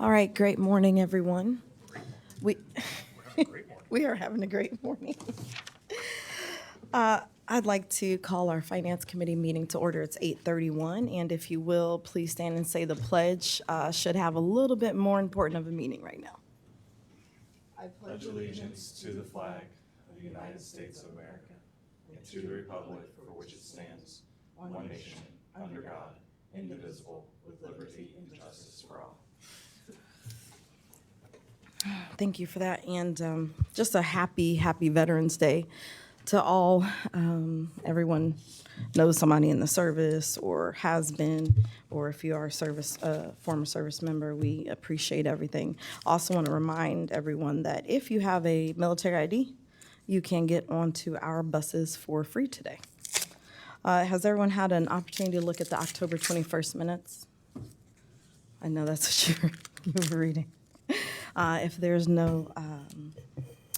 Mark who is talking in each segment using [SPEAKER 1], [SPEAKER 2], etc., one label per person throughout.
[SPEAKER 1] All right, great morning, everyone. We we are having a great morning. I'd like to call our Finance Committee meeting to order. It's 8:31, and if you will, please stand and say the pledge. Should have a little bit more important of a meeting right now. I
[SPEAKER 2] Pledge allegiance to the flag of the United States of America and to the republic for which it stands, one nation, under God, indivisible, with liberty and justice for all.
[SPEAKER 1] Thank you for that, and just a happy Veterans Day to all. Everyone knows somebody in the service or has been, or if you are a former service member, we appreciate everything. Also want to remind everyone that if you have a military ID, you can get onto our buses for free today. Has everyone had an opportunity to look at the October 21st minutes? I know that's what you were reading.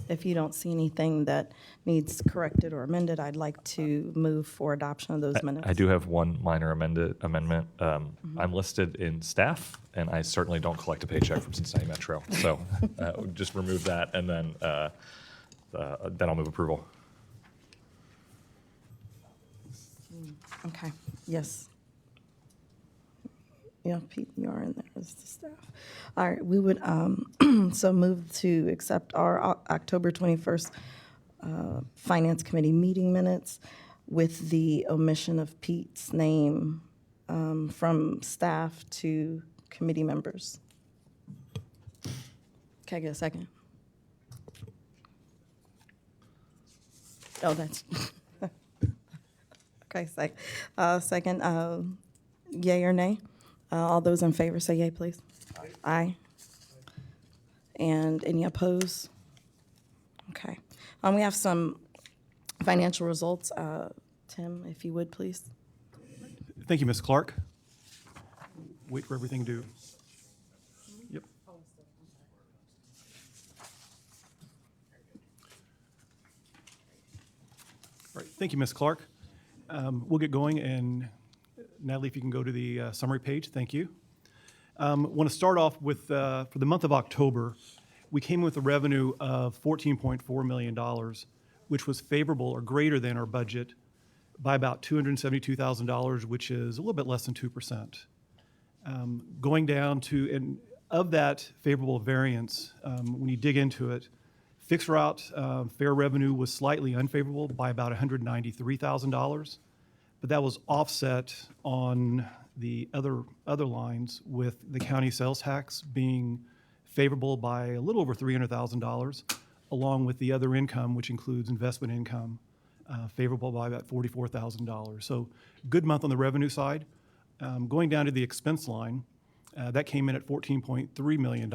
[SPEAKER 1] If you don't see anything that needs corrected or amended, I'd like to move for adoption of those minutes.
[SPEAKER 2] I do have one minor amendment. I'm listed in staff, and I certainly don't collect a paycheck from Cincinnati Metro. So just remove that, and then I'll move approval.
[SPEAKER 1] Okay, yes. Yeah, Pete, you are in there as the staff. All right, we would so move to accept our October 21st Finance Committee meeting minutes with the omission of Pete's name from staff to committee members. Can I get a second? Oh, that's, okay, second, yay or nay? All those in favor say yay, please. Aye. And any opposed? Okay. We have some financial results. Tim, if you would, please.
[SPEAKER 3] Thank you, Ms. Clark. Wait for everything to. Yep. All right. Thank you, Ms. Clark. We'll get going, and Natalie, if you can go to the summary page. Thank you. Want to start off with, for the month of October, we came with a revenue of $14.4 million, which was favorable or greater than our budget by about $272,000, which is a little bit less than 2%. Going down to, and of that favorable variance, when you dig into it, fixed route fare revenue was slightly unfavorable by about $193,000. But that was offset on the other lines with the county sales tax being favorable by a little over $300,000, along with the other income, which includes investment income, favorable by about $44,000. So good month on the revenue side. Going down to the expense line, that came in at $14.3 million,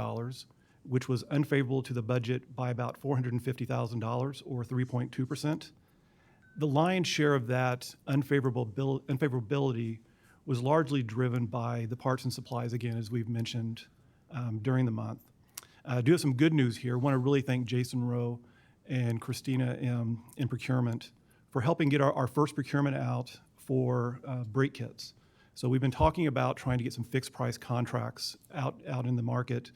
[SPEAKER 3] which was unfavorable to the budget by about $450,000 or 3.2%. The lion's share of that unfavorability was largely driven by the parts and supplies, again, as we've mentioned during the month. I do have some good news here. I want to really thank Jason Rowe and Christina in procurement for helping get our first procurement out for brake kits. So we've been talking about trying to get some fixed price contracts out in the market,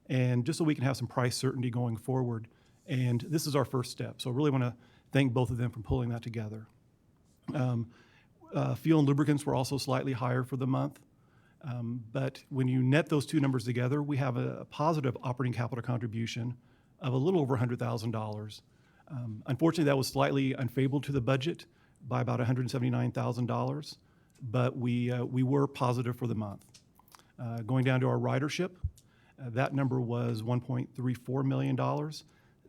[SPEAKER 3] and just so we can have some price certainty going forward. And this is our first step. So I really want to thank both of them for pulling that together. Fuel and lubricants were also slightly higher for the month. But when you net those two numbers together, we have a positive operating capital contribution of a little over $100,000. Unfortunately, that was slightly unfavorable to the budget by about $179,000, but we were positive for the month. Going down to our ridership, that number was $1.34 million.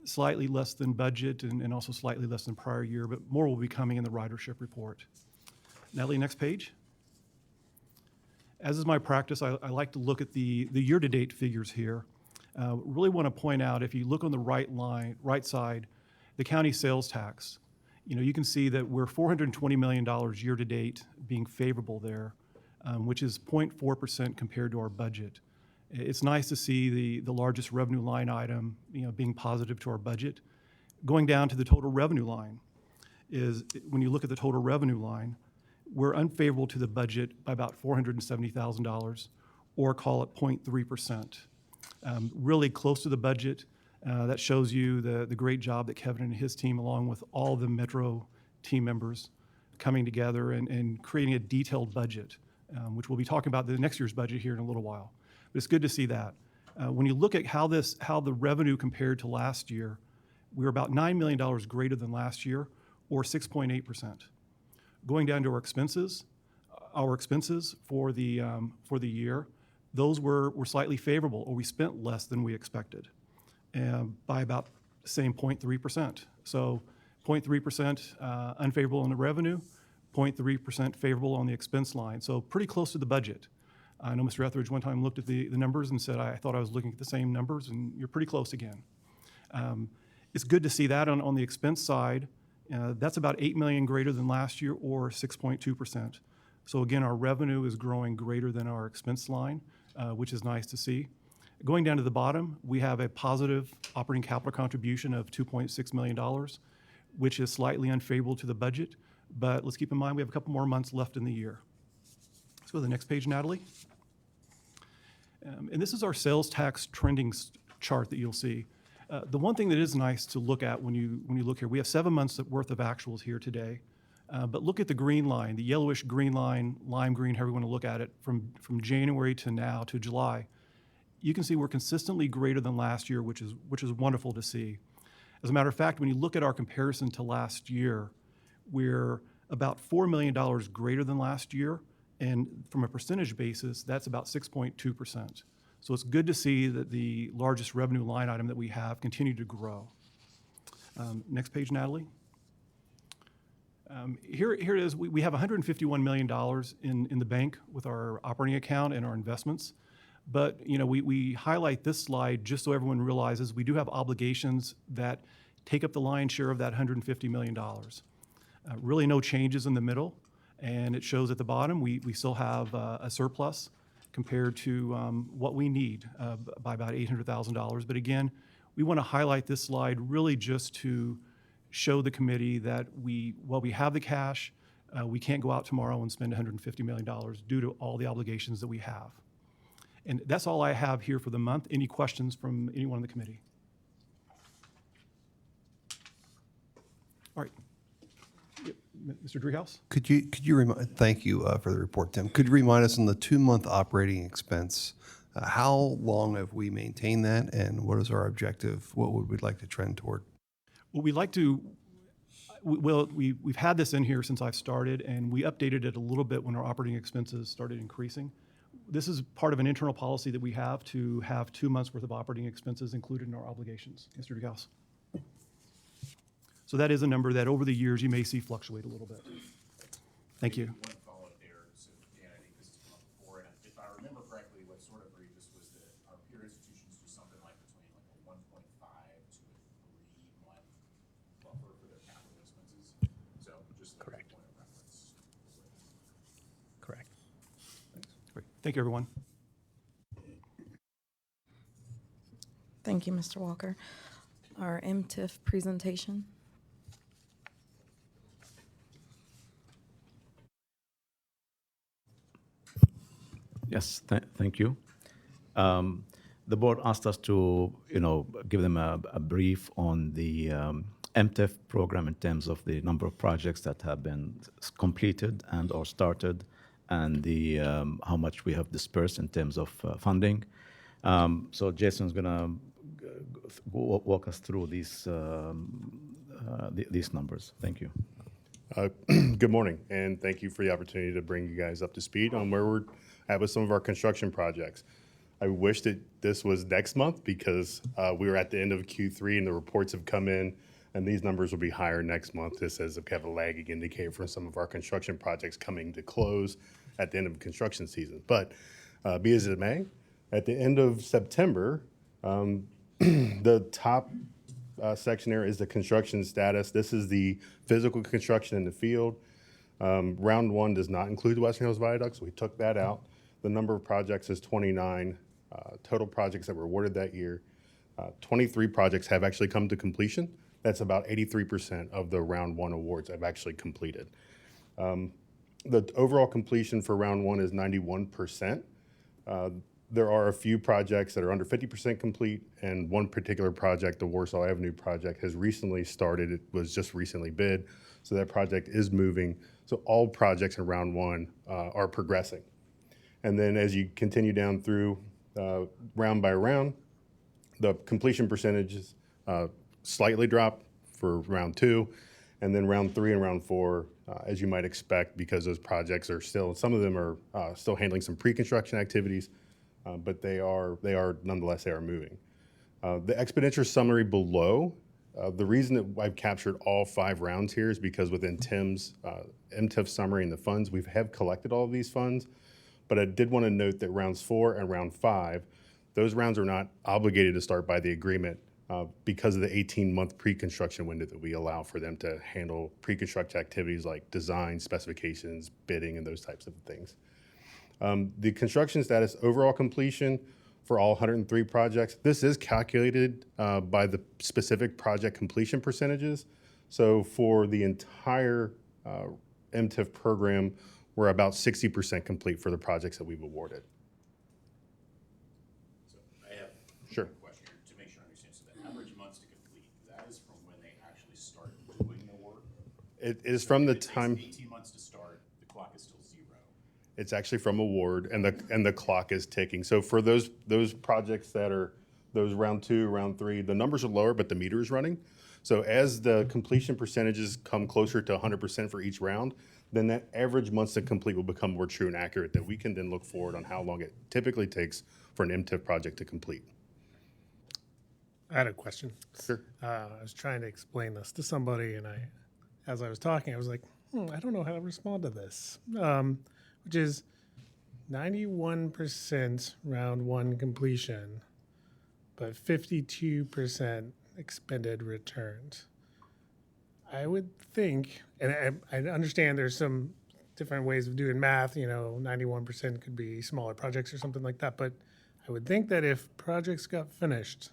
[SPEAKER 3] Slightly less than budget and also slightly less than prior year, but more will be coming in the ridership report. Natalie, next page. As is my practice, I like to look at the year-to-date figures here. Really want to point out, if you look on the right side, the county sales tax. You can see that we're $420 million year-to-date being favorable there, which is 0.4% compared to our budget. It's nice to see the largest revenue line item, being positive to our budget. Going down to the total revenue line is, when you look at the total revenue line, we're unfavorable to the budget by about $470,000, or call it 0.3%. Really close to the budget. That shows you the great job that Kevin and his team, along with all the Metro team members, coming together and creating a detailed budget, which we'll be talking about the next year's budget here in a little while. But it's good to see that. When you look at how the revenue compared to last year, we were about $9 million greater than last year, or 6.8%. Going down to our expenses for the year, those were slightly favorable, or we spent less than we expected, by about the same 0.3%. So 0.3% unfavorable on the revenue, 0.3% favorable on the expense line. So pretty close to the budget. I know Mr. Etheridge one time looked at the numbers and said, I thought I was looking at the same numbers, and you're pretty close again. It's good to see that on the expense side. That's about $8 million greater than last year, or 6.2%. So again, our revenue is growing greater than our expense line, which is nice to see. Going down to the bottom, we have a positive operating capital contribution of $2.6 million, which is slightly unfavorable to the budget. But let's keep in mind we have a couple more months left in the year. Let's go to the next page, Natalie. And this is our sales tax trending chart that you'll see. The one thing that is nice to look at when you look here, we have 7 months worth of actuals here today. But look at the green line, the yellowish green line, lime green, however you want to look at it, from January to now to July. You can see we're consistently greater than last year, which is wonderful to see. As a matter of fact, when you look at our comparison to last year, we're about $4 million greater than last year. And from a percentage basis, that's about 6.2%. So it's good to see that the largest revenue line item that we have continued to grow. Next page, Natalie. Here it is. We have $151 million in the bank with our operating account and our investments. But we highlight this slide just so everyone realizes we do have obligations that take up the lion's share of that $150 million. Really no changes in the middle. And it shows at the bottom we still have a surplus compared to what we need by about $800,000. But again, we want to highlight this slide really just to show the committee that while we have the cash, we can't go out tomorrow and spend $150 million due to all the obligations that we have. And that's all I have here for the month. Any questions from anyone on the committee? All right. Mr. Driehaus?
[SPEAKER 4] Could you remind? Thank you for the report, Tim. Could you remind us on the 2-month operating expense? How long have we maintained that, and what is our objective? What would we like to trend toward?
[SPEAKER 3] Well, we'd like to. We've had this in here since I've started, and we updated it a little bit when our operating expenses started increasing. This is part of an internal policy that we have to have 2 months worth of operating expenses included in our obligations. Mr. Driehaus? So that is a number that over the years you may see fluctuate a little bit. Thank you.
[SPEAKER 2] One follow-up there. So, Dan, I think this has come up before, and if I remember correctly, what sort of read this was that our peer institutions do something like between a 1.5 to a 3-month buffer for their capital expenses. So just a point of reference.
[SPEAKER 5] Correct.
[SPEAKER 3] Great. Thank you, everyone.
[SPEAKER 1] Thank you, Mr. Walker. Our MTIF presentation.
[SPEAKER 5] Yes, thank you. The board asked us to, give them a brief on the MTIF program in terms of the number of projects that have been completed and or started, and the how much we have dispersed in terms of funding. So Jason's going to walk us through these numbers. Thank you.
[SPEAKER 6] Good morning, and thank you for the opportunity to bring you guys up to speed on where we're at with some of our construction projects. I wish that this was next month because we were at the end of Q3 and the reports have come in, and these numbers will be higher next month, just as a kind of a lagging indicator from some of our construction projects coming to close at the end of construction season. But be as it may, at the end of September, the top section there is the construction status. This is the physical construction in the field. Round 1 does not include the Western Hills Viaduct, so we took that out. The number of projects is 29. Total projects that were awarded that year, 23 projects have actually come to completion. That's about 83% of the round 1 awards have actually completed. The overall completion for round 1 is 91%. There are a few projects that are under 50% complete, and one particular project, the Warsaw Avenue project, has recently started. It was just recently bid, so that project is moving. So all projects in round one are progressing. And then as you continue down through round by round, the completion percentages slightly drop for round two, and then round three and round four, as you might expect, because those projects are still, some of them are still handling some pre-construction activities, but they are nonetheless, they are moving. The expenditure summary below, the reason that I've captured all 5 rounds here is because within Tim's MTIF summary and the funds, we have collected all of these funds, but I did want to note that rounds 4 and round 5, those rounds are not obligated to start by the agreement because of the 18-month pre-construction window that we allow for them to handle pre-construction activities like design, specifications, bidding, and those types of things. The construction status overall completion for all 103 projects, this is calculated by the specific project completion percentages. So for the entire MTIF program, we're about 60% complete for the projects that we've awarded.
[SPEAKER 7] So I have
[SPEAKER 6] Sure.
[SPEAKER 7] a question here to make sure I understand. So the average months to complete, that is from when they actually start doing the work?
[SPEAKER 6] It is from the
[SPEAKER 7] If it takes
[SPEAKER 6] time,
[SPEAKER 7] 18 months to start, the clock is still 0.
[SPEAKER 6] it's actually from award, and the clock is ticking. So for those projects that are those round 2, round 3, the numbers are lower, but the meter is running. So as the completion percentages come closer to 100% for each round, then that average months to complete will become more true and accurate, that we can then look forward on how long it typically takes for an MTIF project to complete.
[SPEAKER 8] I had a question.
[SPEAKER 6] Sure.
[SPEAKER 8] I was trying to explain this to somebody, and as I was talking, I was like, I don't know how to respond to this, which is 91% round 1 completion, but 52% expended returns. I would think, and I understand there's some different ways of doing math, 91% could be smaller projects or something like that, but I would think that if projects got finished,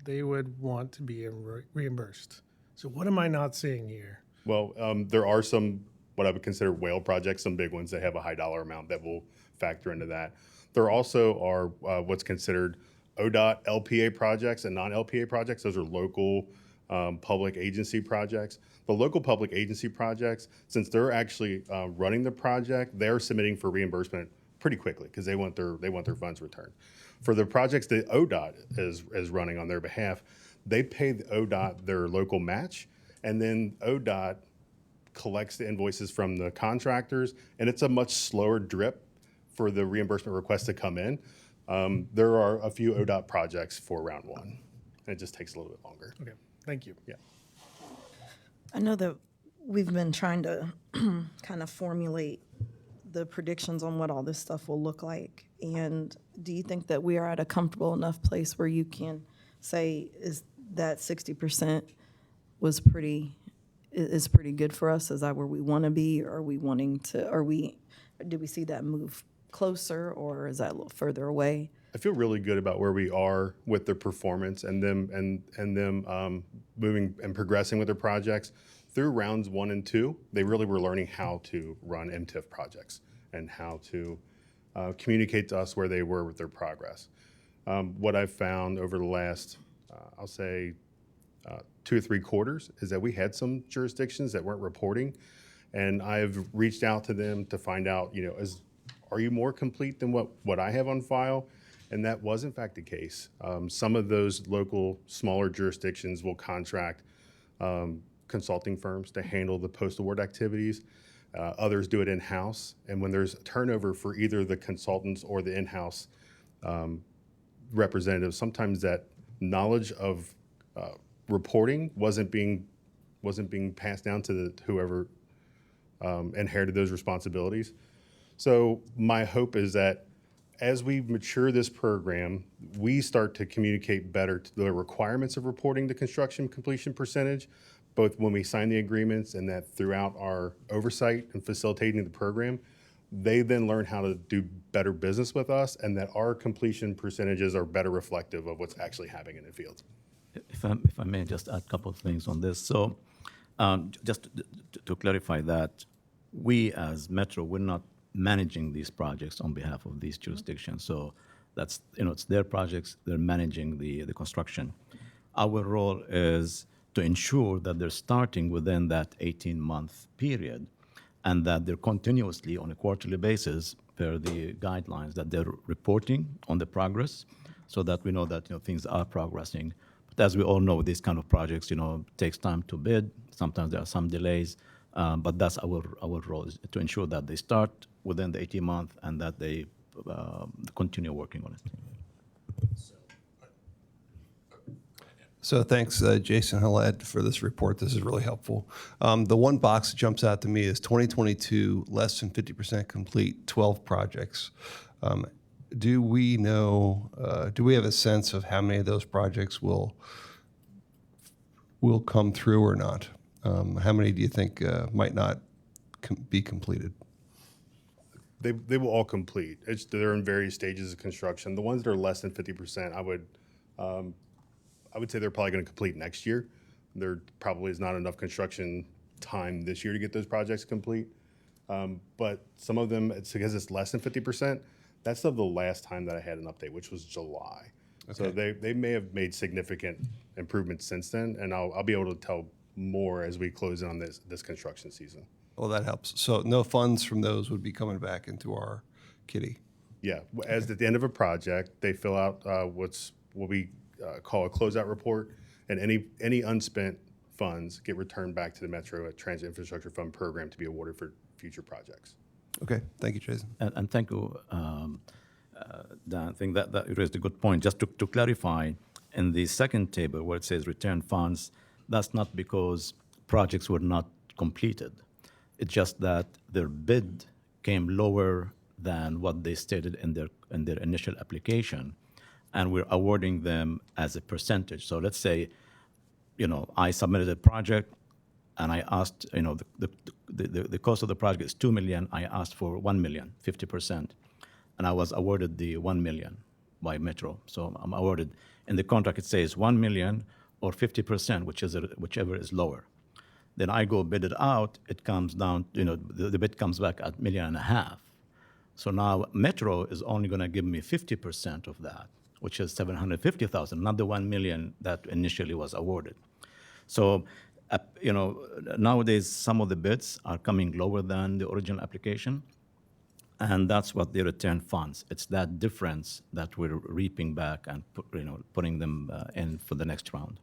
[SPEAKER 8] they would want to be reimbursed. So what am I not seeing here?
[SPEAKER 6] Well, there are some, what I would consider whale projects, some big ones that have a high dollar amount that will factor into that. There also are what's considered ODOT LPA projects and non-LPA projects. Those are local public agency projects. The local public agency projects, since they're actually running the project, they're submitting for reimbursement pretty quickly because they want their funds returned. For the projects that ODOT is running on their behalf, they pay the ODOT their local match, and then ODOT collects the invoices from the contractors, and it's a much slower drip for the reimbursement request to come in. There are a few ODOT projects for round 1, and it just takes a little bit longer.
[SPEAKER 8] Okay, thank you.
[SPEAKER 6] Yeah.
[SPEAKER 1] I know that we've been trying to kind of formulate the predictions on what all this stuff will look like. And do you think that we are at a comfortable enough place where you can say is that 60% is pretty good for us? Is that where we want to be? Or are we wanting to, did we see that move closer, or is that a little further away?
[SPEAKER 6] I feel really good about where we are with their performance and them moving and progressing with their projects. Through rounds 1 and 2, they really were learning how to run MTIF projects and how to communicate to us where they were with their progress. What I've found over the last, I'll say, 2 or 3 quarters is that we had some jurisdictions that weren't reporting, and I've reached out to them to find out, are you more complete than what I have on file? And that was in fact the case. Some of those local smaller jurisdictions will contract consulting firms to handle the post-award activities. Others do it in-house. And when there's turnover for either the consultants or the in-house representatives, sometimes that knowledge of reporting wasn't being passed down to whoever inherited those responsibilities. So my hope is that as we mature this program, we start to communicate better to the requirements of reporting the construction completion percentage, both when we sign the agreements and that throughout our oversight and facilitating the program. They then learn how to do better business with us, and that our completion percentages are better reflective of what's actually happening in the field.
[SPEAKER 5] If I may just add a couple of things on this. So just to clarify that, we as Metro, we're not managing these projects on behalf of these jurisdictions. So That's, it's their projects, they're managing the construction. Our role is to ensure that they're starting within that 18-month period and that they're continuously on a quarterly basis per the guidelines that they're reporting on the progress so that we know that, things are progressing. But as we all know, these kind of projects, takes time to bid. Sometimes there are some delays, but that's our role is to ensure that they start within the 18 months and that they continue working on it.
[SPEAKER 4] So thanks, Jason Haled, for this report. This is really helpful. The one box that jumps out to me is 2022, less than 50% complete, 12 projects. Do we know, do we have a sense of how many of those projects will come through or not? How many do you think might not be completed?
[SPEAKER 6] They will all complete. They're in various stages of construction. The ones that are less than 50%, I would say they're probably going to complete next year. There probably is not enough construction time this year to get those projects complete. But some of them, it's because it's less than 50%. That's of the last time that I had an update, which was July. Okay. So they may have made significant improvements since then, and I'll be able to tell more as we close in on this construction season.
[SPEAKER 4] Well, that helps. So no funds from those would be coming back into our kitty.
[SPEAKER 6] Yeah, as at the end of a project, they fill out what we call a closeout report, and any unspent funds get returned back to the Metro Transit Infrastructure Fund program to be awarded for future projects.
[SPEAKER 4] Okay, thank you, Jason.
[SPEAKER 5] And thank you, Dan. I think that you raised a good point. Just to clarify, in the second table where it says return funds, that's not because projects were not completed. It's just that their bid came lower than what they stated in their initial application, and we're awarding them as a percentage. So let's say, I submitted a project, and I asked, the cost of the project is $2 million. I asked for $1 million, 50%, and I was awarded the $1 million by Metro. So I'm awarded. In the contract, it says $1 million or 50%, whichever is lower. Then I go bid it out. It comes down, the bid comes back at $1.5 million. So now Metro is only going to give me 50% of that, which is $750,000, not the $1 million that initially was awarded. So, nowadays some of the bids are coming lower than the original application, and that's what they return funds. It's that difference that we're reaping back and putting them in for the next round.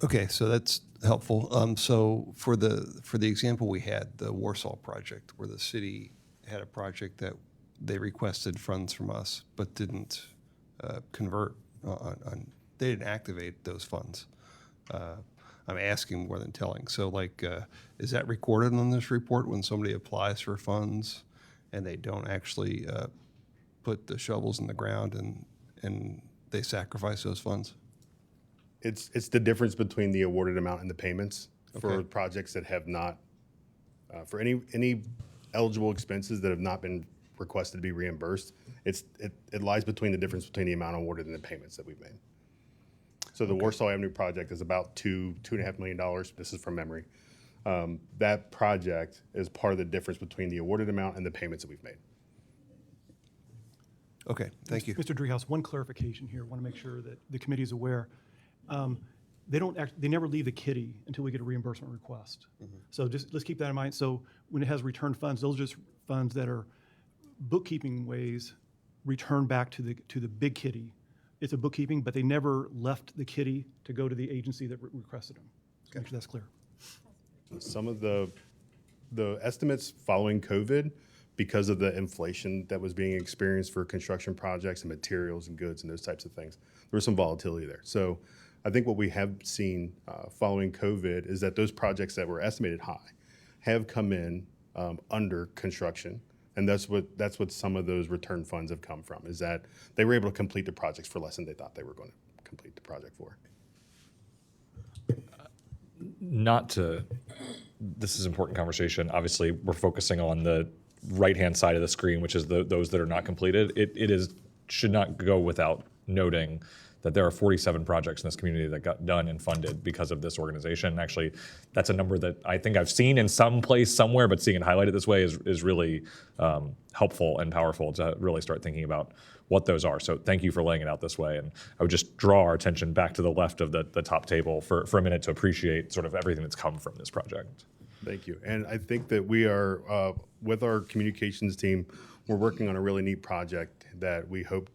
[SPEAKER 4] Okay, so that's helpful. So for the example we had, the Warsaw project, where the city had a project that they requested funds from us, but didn't convert on. They didn't activate those funds. I'm asking more than telling. So, is that recorded on this report when somebody applies for funds and they don't actually put the shovels in the ground and they sacrifice those funds?
[SPEAKER 6] It's the difference between the awarded amount and the payments for
[SPEAKER 4] Okay.
[SPEAKER 6] projects that have not, for any eligible expenses that have not been requested to be reimbursed. It lies between the difference between the amount awarded and the payments that we've made. So the Warsaw Avenue project is about $2.5 million. This is from memory. That project is part of the difference between the awarded amount and the payments that we've made.
[SPEAKER 4] Okay, thank you.
[SPEAKER 3] Mr. Driehaus, one clarification here. I want to make sure that the committee is aware. They never leave the kitty until we get a reimbursement request. Mm-hmm. So just let's keep that in mind. So when it has returned funds, those are just funds that are bookkeeping ways returned back to the big kitty. It's a bookkeeping, but they never left the kitty to go to the agency that requested them. So make sure that's clear.
[SPEAKER 6] Some of the estimates following COVID, because of the inflation that was being experienced for construction projects and materials and goods and those types of things, there was some volatility there. So I think what we have seen following COVID is that those projects that were estimated high have come in under construction. And that's what some of those return funds have come from, is that they were able to complete the projects for less than they thought they were going to complete the project for.
[SPEAKER 9] This is an important conversation. Obviously, we're focusing on the right-hand side of the screen, which is those that are not completed. It should not go without noting that there are 47 projects in this community that got done and funded because of this organization. Actually, that's a number that I think I've seen in some place somewhere, but seeing it highlighted this way is really helpful and powerful to really start thinking about what those are. So thank you for laying it out this way. And I would just draw our attention back to the left of the top table for a minute to appreciate sort of everything that's come from this project.
[SPEAKER 6] Thank you. And I think that we are, with our communications team, we're working on a really neat project that we hope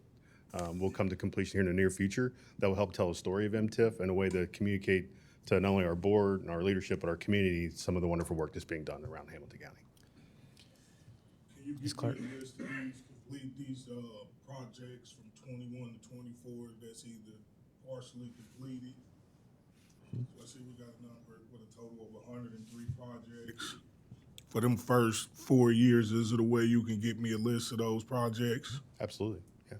[SPEAKER 6] will come to completion here in the near future that will help tell a story of MTIF and a way to communicate to not only our board and our leadership, but our community, some of the wonderful work that's being done around Hamilton County.
[SPEAKER 10] Can you give me a list of these projects from 21 to 24 that's either partially completed? So I see we got a number with a total of 103 projects. For them first 4 years, is it a way you can get me a list of those projects?
[SPEAKER 6] Absolutely, yeah.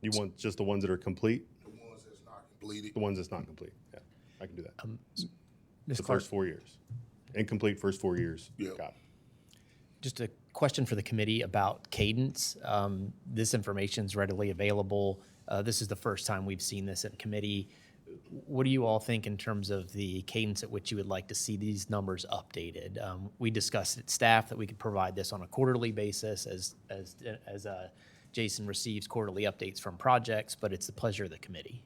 [SPEAKER 6] You want just the ones that are complete?
[SPEAKER 10] The ones that's not completed?
[SPEAKER 6] The ones that's not complete, yeah. I can do that.
[SPEAKER 11] Ms.
[SPEAKER 6] The
[SPEAKER 11] Clark,
[SPEAKER 6] first 4 years. Incomplete first 4 years.
[SPEAKER 10] Yeah.
[SPEAKER 6] Got it.
[SPEAKER 11] just a question for the committee about cadence. This information is readily available. This is the first time we've seen this at committee. What do you all think in terms of the cadence at which you would like to see these numbers updated? We discussed at staff that we could provide this on a quarterly basis as Jason receives quarterly updates from projects, but it's the pleasure of the committee.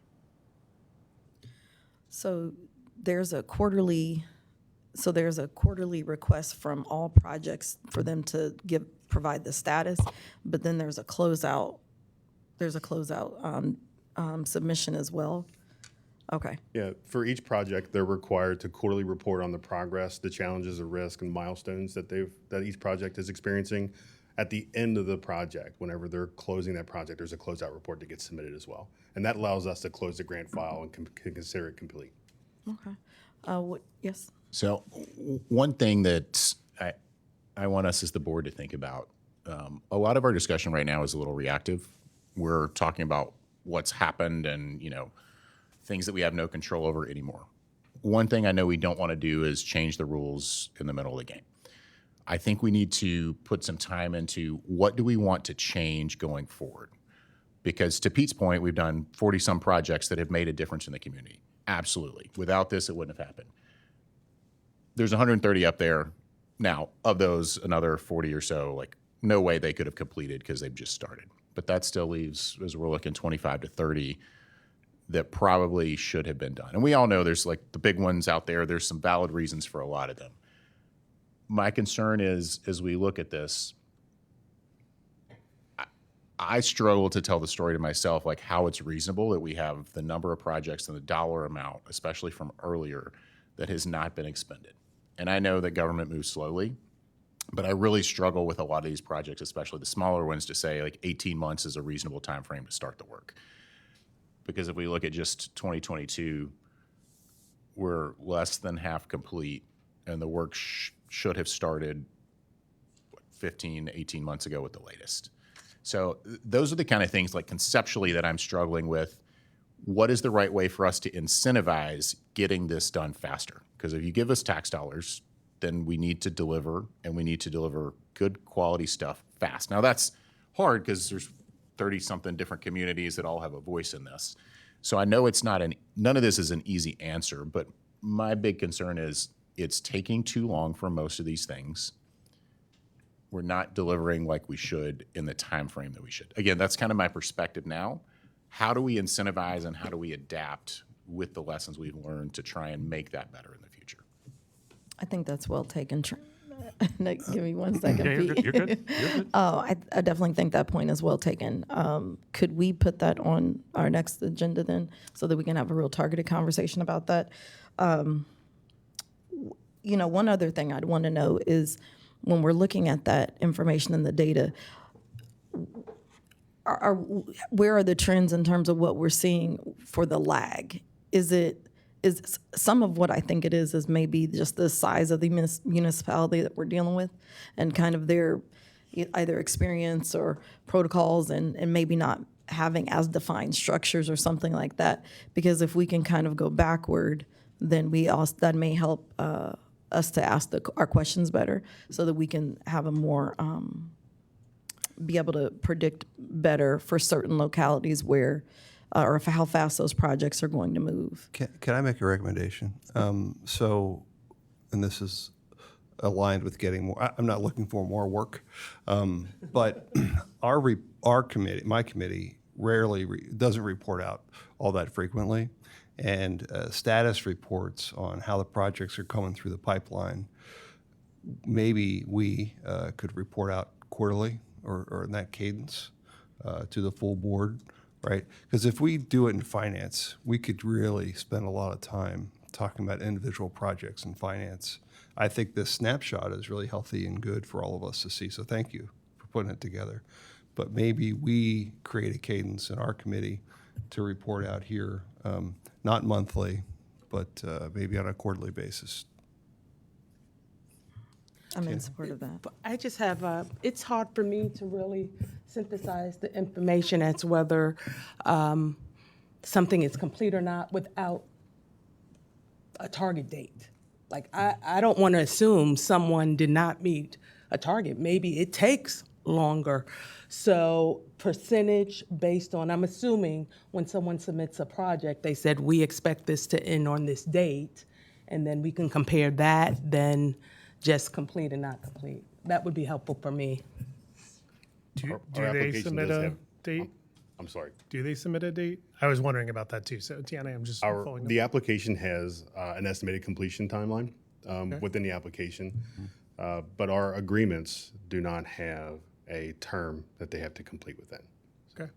[SPEAKER 1] So there's a quarterly request from all projects for them to provide the status, but then there's a closeout submission as well. Okay.
[SPEAKER 6] Yeah, for each project, they're required to quarterly report on the progress, the challenges, the risk, and milestones that each project is experiencing. At the end of the project, whenever they're closing that project, there's a closeout report that gets submitted as well. And that allows us to close the grant file and can consider it complete.
[SPEAKER 1] Okay. Yes?
[SPEAKER 12] So one thing that I want us as the board to think about, a lot of our discussion right now is a little reactive. We're talking about what's happened and, things that we have no control over anymore. One thing I know we don't want to do is change the rules in the middle of the game. I think we need to put some time into what do we want to change going forward? Because to Pete's point, we've done 40-some projects that have made a difference in the community. Absolutely. Without this, it wouldn't have happened. There's 130 up there. Now, of those, another 40 or so, no way they could have completed because they've just started. But that still leaves, as we're looking, 25 to 30 that probably should have been done. And we all know there's the big ones out there. There's some valid reasons for a lot of them. My concern is, as we look at this, I struggle to tell the story to myself, how it's reasonable that we have the number of projects and the dollar amount, especially from earlier, that has not been expended. And I know that government moves slowly, but I really struggle with a lot of these projects, especially the smaller ones, to say 18 months is a reasonable time frame to start the work. Because if we look at just 2022, we're less than half complete, and the work should have started 15, 18 months ago at the latest. So those are the kind of things conceptually that I'm struggling with. What is the right way for us to incentivize getting this done faster? Because if you give us tax dollars, then we need to deliver, and we need to deliver good quality stuff fast. Now that's hard because there's 30-something different communities that all have a voice in this. So I know none of this is an easy answer, but my big concern is it's taking too long for most of these things. We're not delivering like we should in the time frame that we should. Again, that's kind of my perspective now. How do we incentivize and how do we adapt with the lessons we've learned to try and make that better in the future?
[SPEAKER 1] I think that's well taken. Nick, give me 1 second.
[SPEAKER 9] Yeah, you're
[SPEAKER 1] Pete.
[SPEAKER 9] good. You're good. You're good.
[SPEAKER 1] Oh, I definitely think that point is well taken. Could we put that on our next agenda then, so that we can have a real targeted conversation about that? One other thing I'd want to know is when we're looking at that information and the data, where are the trends in terms of what we're seeing for the lag? Is some of what I think it is maybe just the size of the municipality that we're dealing with and kind of their either experience or protocols and maybe not having as defined structures or something like that. Because if we can kind of go backward, then that may help us to ask our questions better so that we can have a more, be able to predict better for certain localities where or how fast those projects are going to move.
[SPEAKER 4] Can I make a recommendation? So, and this is aligned with getting more, I'm not looking for more work, but our committee, my committee, rarely doesn't report out all that frequently. And status reports on how the projects are coming through the pipeline, maybe we could report out quarterly or in that cadence to the full board, right? Because if we do it in finance, we could really spend a lot of time talking about individual projects in finance. I think this snapshot is really healthy and good for all of us to see. So thank you for putting it together. But maybe we create a cadence in our committee to report out here, not monthly, but maybe on a quarterly basis.
[SPEAKER 1] I'm in support of that.
[SPEAKER 13] I just have, it's hard for me to really synthesize the information as whether something is complete or not without a target date. Like, I don't want to assume someone did not meet a target. Maybe it takes longer. So percentage based on, I'm assuming when someone submits a project, they said, we expect this to end on this date, and then we can compare that, then just complete and not complete. That would be helpful for me.
[SPEAKER 8] Do
[SPEAKER 6] Our
[SPEAKER 8] they
[SPEAKER 6] application
[SPEAKER 8] submit
[SPEAKER 6] does
[SPEAKER 8] a
[SPEAKER 6] have-
[SPEAKER 8] date?
[SPEAKER 6] I'm sorry.
[SPEAKER 8] Do they submit a date? I was wondering about that too. So Tiana, I'm just following up.
[SPEAKER 6] The application has an estimated completion timeline within the application, but our agreements do not have a term that they have to complete within.
[SPEAKER 8] Okay.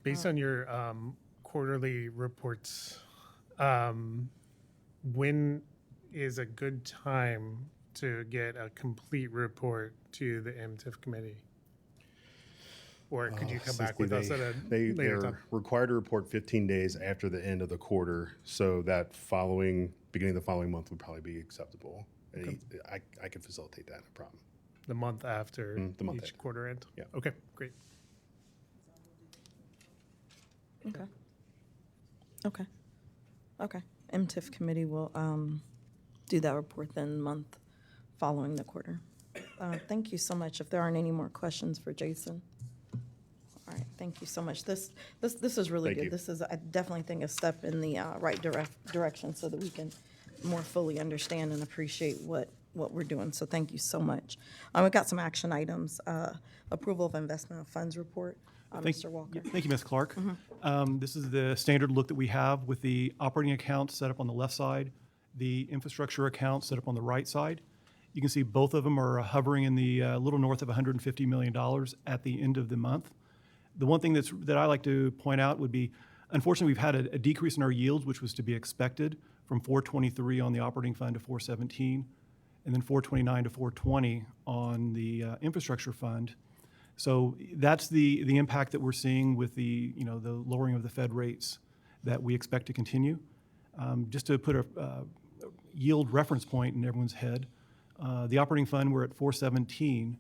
[SPEAKER 8] Based on your quarterly reports, when is a good time to get a complete report to the MTIF committee? Or could you come back with us at a later
[SPEAKER 6] They're
[SPEAKER 8] time?
[SPEAKER 6] required to report 15 days after the end of the quarter, so that beginning of the following month would probably be acceptable. I can facilitate that, no problem.
[SPEAKER 8] The month after
[SPEAKER 6] the month
[SPEAKER 8] each
[SPEAKER 6] after.
[SPEAKER 8] quarter end?
[SPEAKER 6] Yeah.
[SPEAKER 8] Okay, great.
[SPEAKER 1] Okay. Okay. Okay. MTIF committee will do that report then month following the quarter. Thank you so much. If there aren't any more questions for Jason. All right, thank you so much. This is really
[SPEAKER 6] Thank
[SPEAKER 1] good.
[SPEAKER 6] you.
[SPEAKER 1] This is, I definitely think, a step in the right direction so that we can more fully understand and appreciate what we're doing. So thank you so much. We've got some action items. Approval of investment of funds report. Mr. Walker.
[SPEAKER 3] Thank you, Ms. Clark. This is the standard look that we have with the operating account set up on the left side, the infrastructure account set up on the right side. You can see both of them are hovering in the little north of $150 million at the end of the month. The one thing that I like to point out would be, unfortunately, we've had a decrease in our yields, which was to be expected, from 423 on the operating fund to 417, and then 429 to 420 on the infrastructure fund. So that's the impact that we're seeing with the lowering of the Fed rates that we expect to continue. Just to put a yield reference point in everyone's head, the operating fund, we're at 417.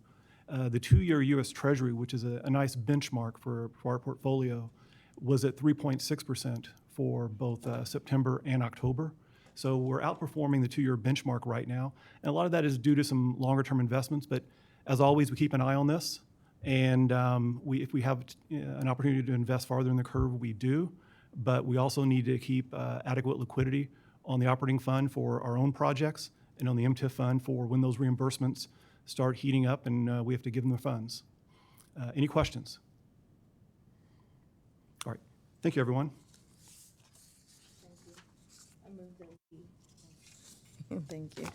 [SPEAKER 3] The 2-year U.S. Treasury, which is a nice benchmark for our portfolio, was at 3.6% for both September and October. So we're outperforming the 2-year benchmark right now. And a lot of that is due to some longer-term investments. But as always, we keep an eye on this. And if we have an opportunity to invest farther in the curve, we do. But we also need to keep adequate liquidity on the operating fund for our own projects and on the MTIF fund for when those reimbursements start heating up and we have to give them the funds. Any questions? All right. Thank you, everyone.
[SPEAKER 1] Thank you.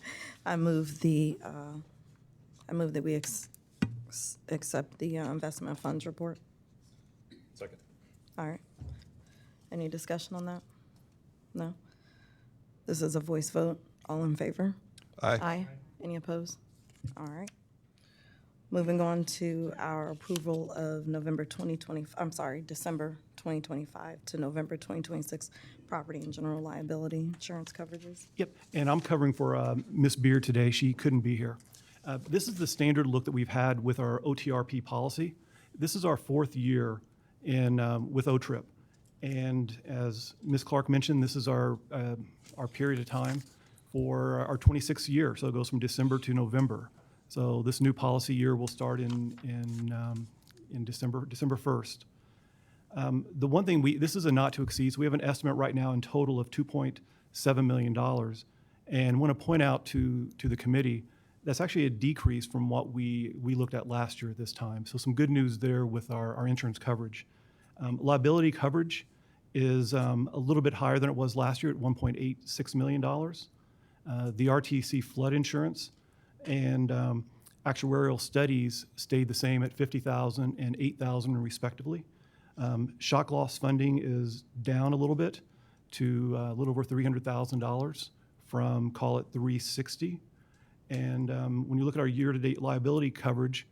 [SPEAKER 1] I move that we accept the investment funds report.
[SPEAKER 9] Second.
[SPEAKER 1] All right. Any discussion on that? No? This is a voice vote. All in favor?
[SPEAKER 4] Aye.
[SPEAKER 1] Aye. Any opposed? All right. Moving on to our approval of December 2025 to November 2026 property and general liability insurance coverages.
[SPEAKER 3] Yep, and I'm covering for Ms. Beard today. She couldn't be here. This is the standard look that we've had with our OTRP policy. This is our 4th year with OTRIP. And as Ms. Clark mentioned, this is our period of time for our 26th year, so it goes from December to November. So this new policy year will start in December 1st. The one thing this is a not to exceed, so we have an estimate right now in total of $2.7 million. And want to point out to the committee, that's actually a decrease from what we looked at last year at this time. So some good news there with our insurance coverage. Liability coverage is a little bit higher than it was last year at $1.86 million. The RTC flood insurance and actuarial studies stayed the same at $50,000 and $8,000 respectively. Shock loss funding is down a little bit to a little over $300,000 from, call it, $360,000. And when you look at our year-to-date liability coverage,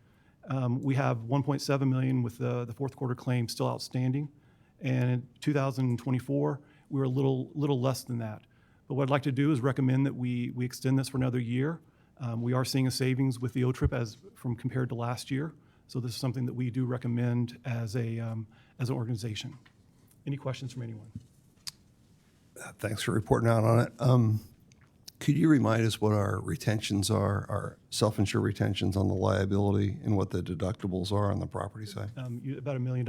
[SPEAKER 3] we have $1.7 million with the fourth quarter claim still outstanding. And in 2024, we were a little less than that. But what I'd like to do is recommend that we extend this for another year. We are seeing a savings with the OTRIP from compared to last year. So this is something that we do recommend as an organization. Any questions from anyone?
[SPEAKER 4] Thanks for reporting out on it. Could you remind us what our retentions are, our self-insured retentions on the liability, and what the deductibles are on the property side?
[SPEAKER 3] About $1 million.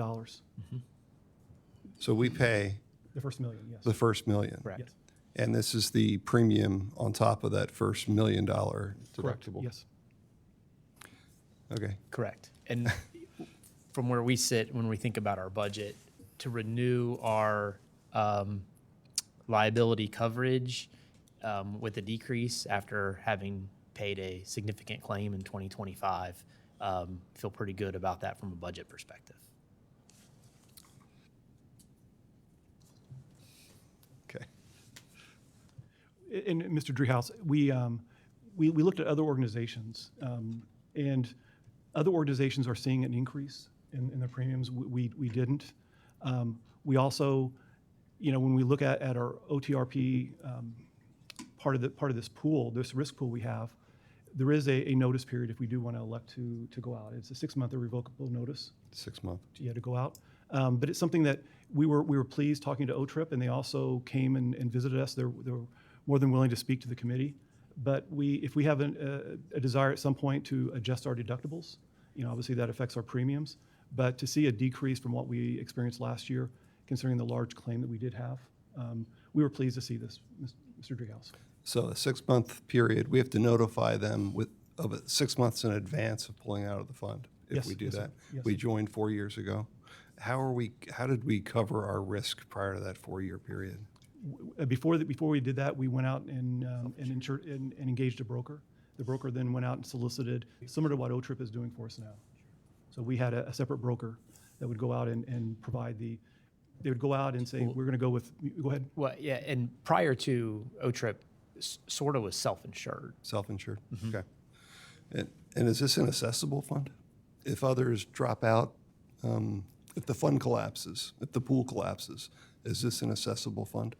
[SPEAKER 4] So we pay
[SPEAKER 3] The first million, yes.
[SPEAKER 4] the first $1 million.
[SPEAKER 11] Correct.
[SPEAKER 3] Yes.
[SPEAKER 4] And this is the premium on top of that first $1 million
[SPEAKER 3] Correct.
[SPEAKER 4] deductible?
[SPEAKER 3] Yes.
[SPEAKER 4] Okay.
[SPEAKER 11] Correct. And from where we sit, when we think about our budget, to renew our liability coverage with a decrease after having paid a significant claim in 2025, feel pretty good about that from a budget perspective.
[SPEAKER 4] Okay.
[SPEAKER 3] And Mr. Driehaus, we looked at other organizations, and other organizations are seeing an increase in their premiums. We didn't. We also, when we look at our OTRP part of this pool, this risk pool we have, there is a notice period if we do want to elect to go out. It's a 6-month irrevocable notice.
[SPEAKER 4] 6 month.
[SPEAKER 3] Yeah, to go out. But it's something that we were pleased talking to OTRIP, and they also came and visited us. They're more than willing to speak to the committee. But if we have a desire at some point to adjust our deductibles, obviously that affects our premiums. But to see a decrease from what we experienced last year, considering the large claim that we did have, we were pleased to see this, Mr. Driehaus.
[SPEAKER 4] So a 6-month period, we have to notify them of it 6 months in advance of pulling out of the fund if
[SPEAKER 3] Yes,
[SPEAKER 4] we do
[SPEAKER 3] yes, sir.
[SPEAKER 4] that.
[SPEAKER 3] Yes.
[SPEAKER 4] We joined 4 years ago. How did we cover our risk prior to that 4-year period?
[SPEAKER 3] Before we did that, we went out and engaged a broker. The broker then went out and solicited, similar to what OTRIP is doing for us now. So we had a separate broker that would go out and provide they would go out and say, we're going to go with, go ahead.
[SPEAKER 11] Well, yeah, and prior to OTRIP, SORTA was self-insured.
[SPEAKER 4] Self-insured? Okay. And is this an assessable fund? If others drop out, if the fund collapses, if the pool collapses, is this an assessable fund?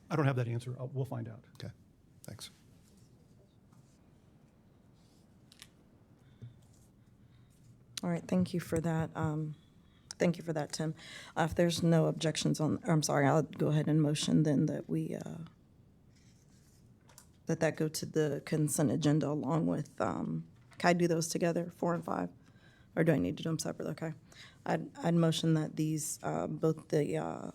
[SPEAKER 3] I don't have that answer. We'll find out.
[SPEAKER 4] Okay, thanks.
[SPEAKER 1] All right, thank you for that. Thank you for that, Tim. If there's no objections I'm sorry, I'll go ahead and motion then that we, that go to the consent agenda along with, can I do those together, 4 and 5? Or do I need to do them separately? Okay. I'd motion that these, both the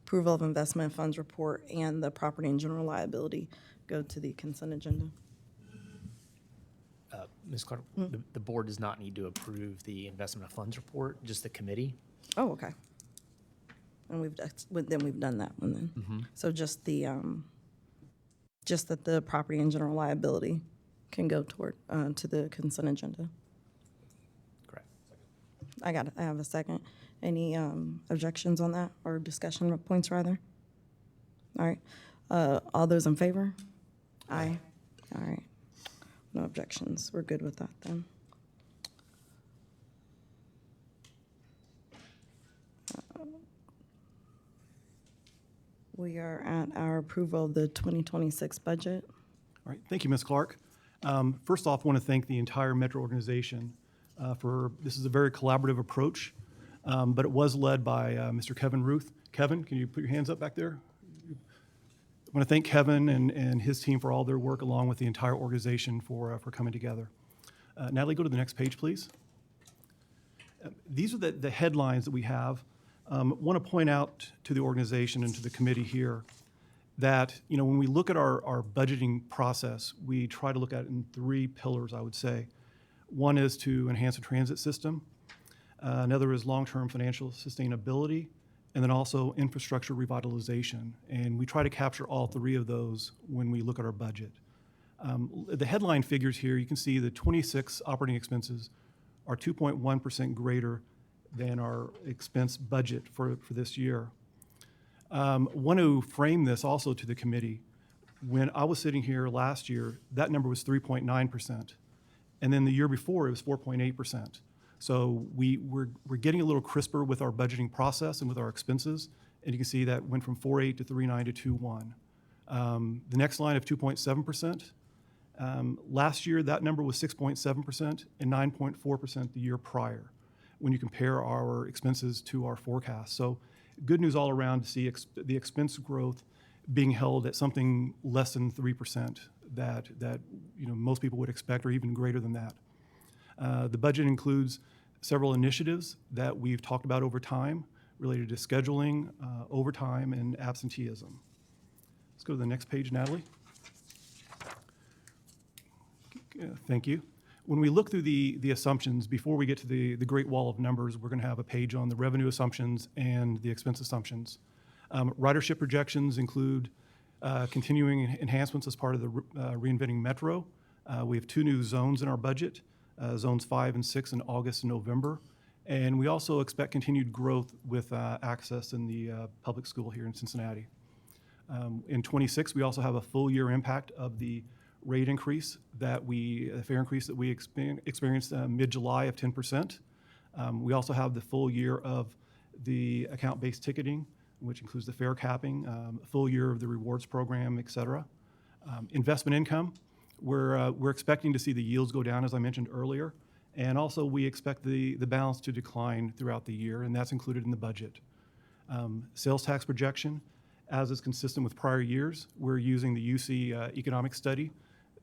[SPEAKER 1] approval of investment funds report and the property and general liability go to the consent agenda.
[SPEAKER 11] Ms. Clark, the board does not need to approve the investment of funds report, just the committee.
[SPEAKER 1] Oh, okay. And we've done that one then. So just just that the property and general liability can go toward, to the consent agenda.
[SPEAKER 11] Correct.
[SPEAKER 1] I have a second. Any objections on that or discussion points rather? All right. All those in favor? Aye. All right. No objections. We're good with that then. We are at our approval of the 2026 budget.
[SPEAKER 3] All right, thank you, Ms. Clark. First off, I want to thank the entire Metro organization this is a very collaborative approach, but it was led by Mr. Kevin Ruth. Kevin, can you put your hands up back there? I want to thank Kevin and his team for all their work, along with the entire organization for coming together. Natalie, go to the next page, please. These are the headlines that we have. Want to point out to the organization and to the committee here that, when we look at our budgeting process, we try to look at it in three pillars, I would say. One is to enhance the transit system. Another is long-term financial sustainability, and then also infrastructure revitalization. And we try to capture all three of those when we look at our budget. The headline figures here, you can see the 26 operating expenses are 2.1% greater than our expense budget for this year. Want to frame this also to the committee. When I was sitting here last year, that number was 3.9%. And then the year before, it was 4.8%. So we're getting a little crisper with our budgeting process and with our expenses. And you can see that went from 4.8 to 3.9 to 2.1. The next line of 2.7%. Last year, that number was 6.7% and 9.4% the year prior when you compare our expenses to our forecast. So good news all around to see the expense growth being held at something less than 3% that most people would expect, or even greater than that. The budget includes several initiatives that we've talked about over time related to scheduling, overtime, and absenteeism. Let's go to the next page, Natalie. Thank you. When we look through the assumptions, before we get to the great wall of numbers, we're going to have a page on the revenue assumptions and the expense assumptions. Ridership projections include continuing enhancements as part of the Reinventing Metro. We have 2 new zones in our budget, zones 5 and 6 in August and November. And we also expect continued growth with access in the public school here in Cincinnati. In 26, we also have a full year impact of the rate increase fare increase that we experienced mid-July of 10%. We also have the full year of the account-based ticketing, which includes the fare capping, full year of the rewards program, et cetera. Investment income, we're expecting to see the yields go down, as I mentioned earlier. And also we expect the balance to decline throughout the year, and that's included in the budget. Sales tax projection, as is consistent with prior years, we're using the UC economic study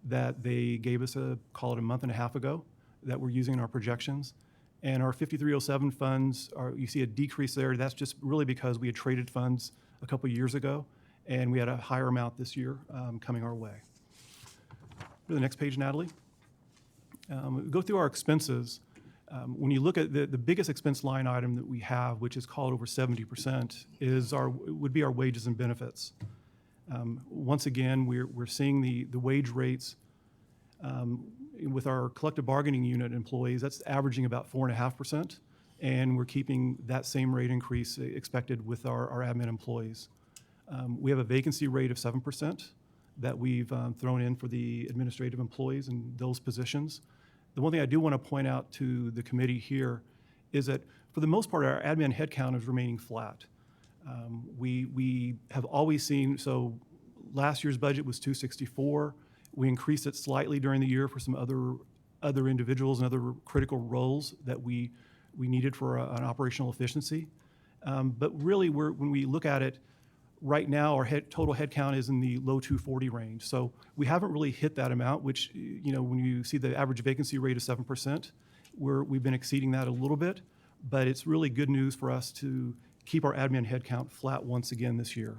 [SPEAKER 3] that they gave us call it a month and a half ago, that we're using in our projections. And our 5307 funds, you see a decrease there. That's just really because we had traded funds a couple years ago, and we had a higher amount this year coming our way. Go to the next page, Natalie. Go through our expenses. When you look at the biggest expense line item that we have, which is called over 70%, would be our wages and benefits. Once again, we're seeing the wage rates with our collective bargaining unit employees, that's averaging about 4.5%, and we're keeping that same rate increase expected with our admin employees. We have a vacancy rate of 7% that we've thrown in for the administrative employees in those positions. The one thing I do want to point out to the committee here is that for the most part, our admin headcount is remaining flat. We have always seen, so last year's budget was 264. We increased it slightly during the year for some other individuals and other critical roles that we needed for an operational efficiency. But really, when we look at it, right now our total headcount is in the low 240 range. So we haven't really hit that amount, which, when you see the average vacancy rate of 7%, we've been exceeding that a little bit. But it's really good news for us to keep our admin headcount flat once again this year.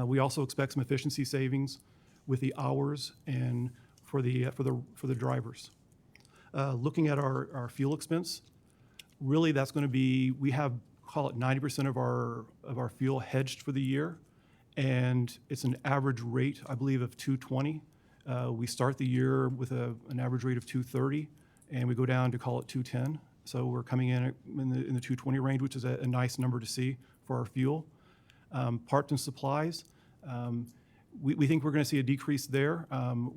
[SPEAKER 3] We also expect some efficiency savings with the hours and for the drivers. Looking at our fuel expense, really that's going to be, we have, call it 90% of our fuel hedged for the year, and it's an average rate, I believe, of 220. We start the year with an average rate of 230, and we go down to call it 210. So we're coming in the 220 range, which is a nice number to see for our fuel. Parts and supplies, we think we're going to see a decrease there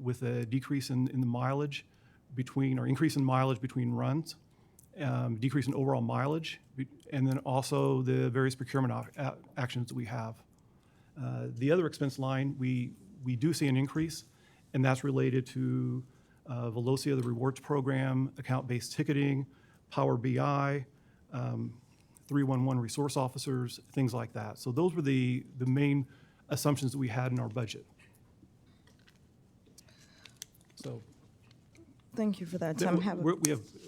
[SPEAKER 3] with a decrease in the mileage or increase in mileage between runs, decrease in overall mileage, and then also the various procurement actions that we have. The other expense line, we do see an increase, and that's related to Velocia, the rewards program, account-based ticketing, Power BI, 311 resource officers, things like that. So those were the main assumptions that we had in our budget. So
[SPEAKER 1] Thank you for that, Tim.
[SPEAKER 3] we have,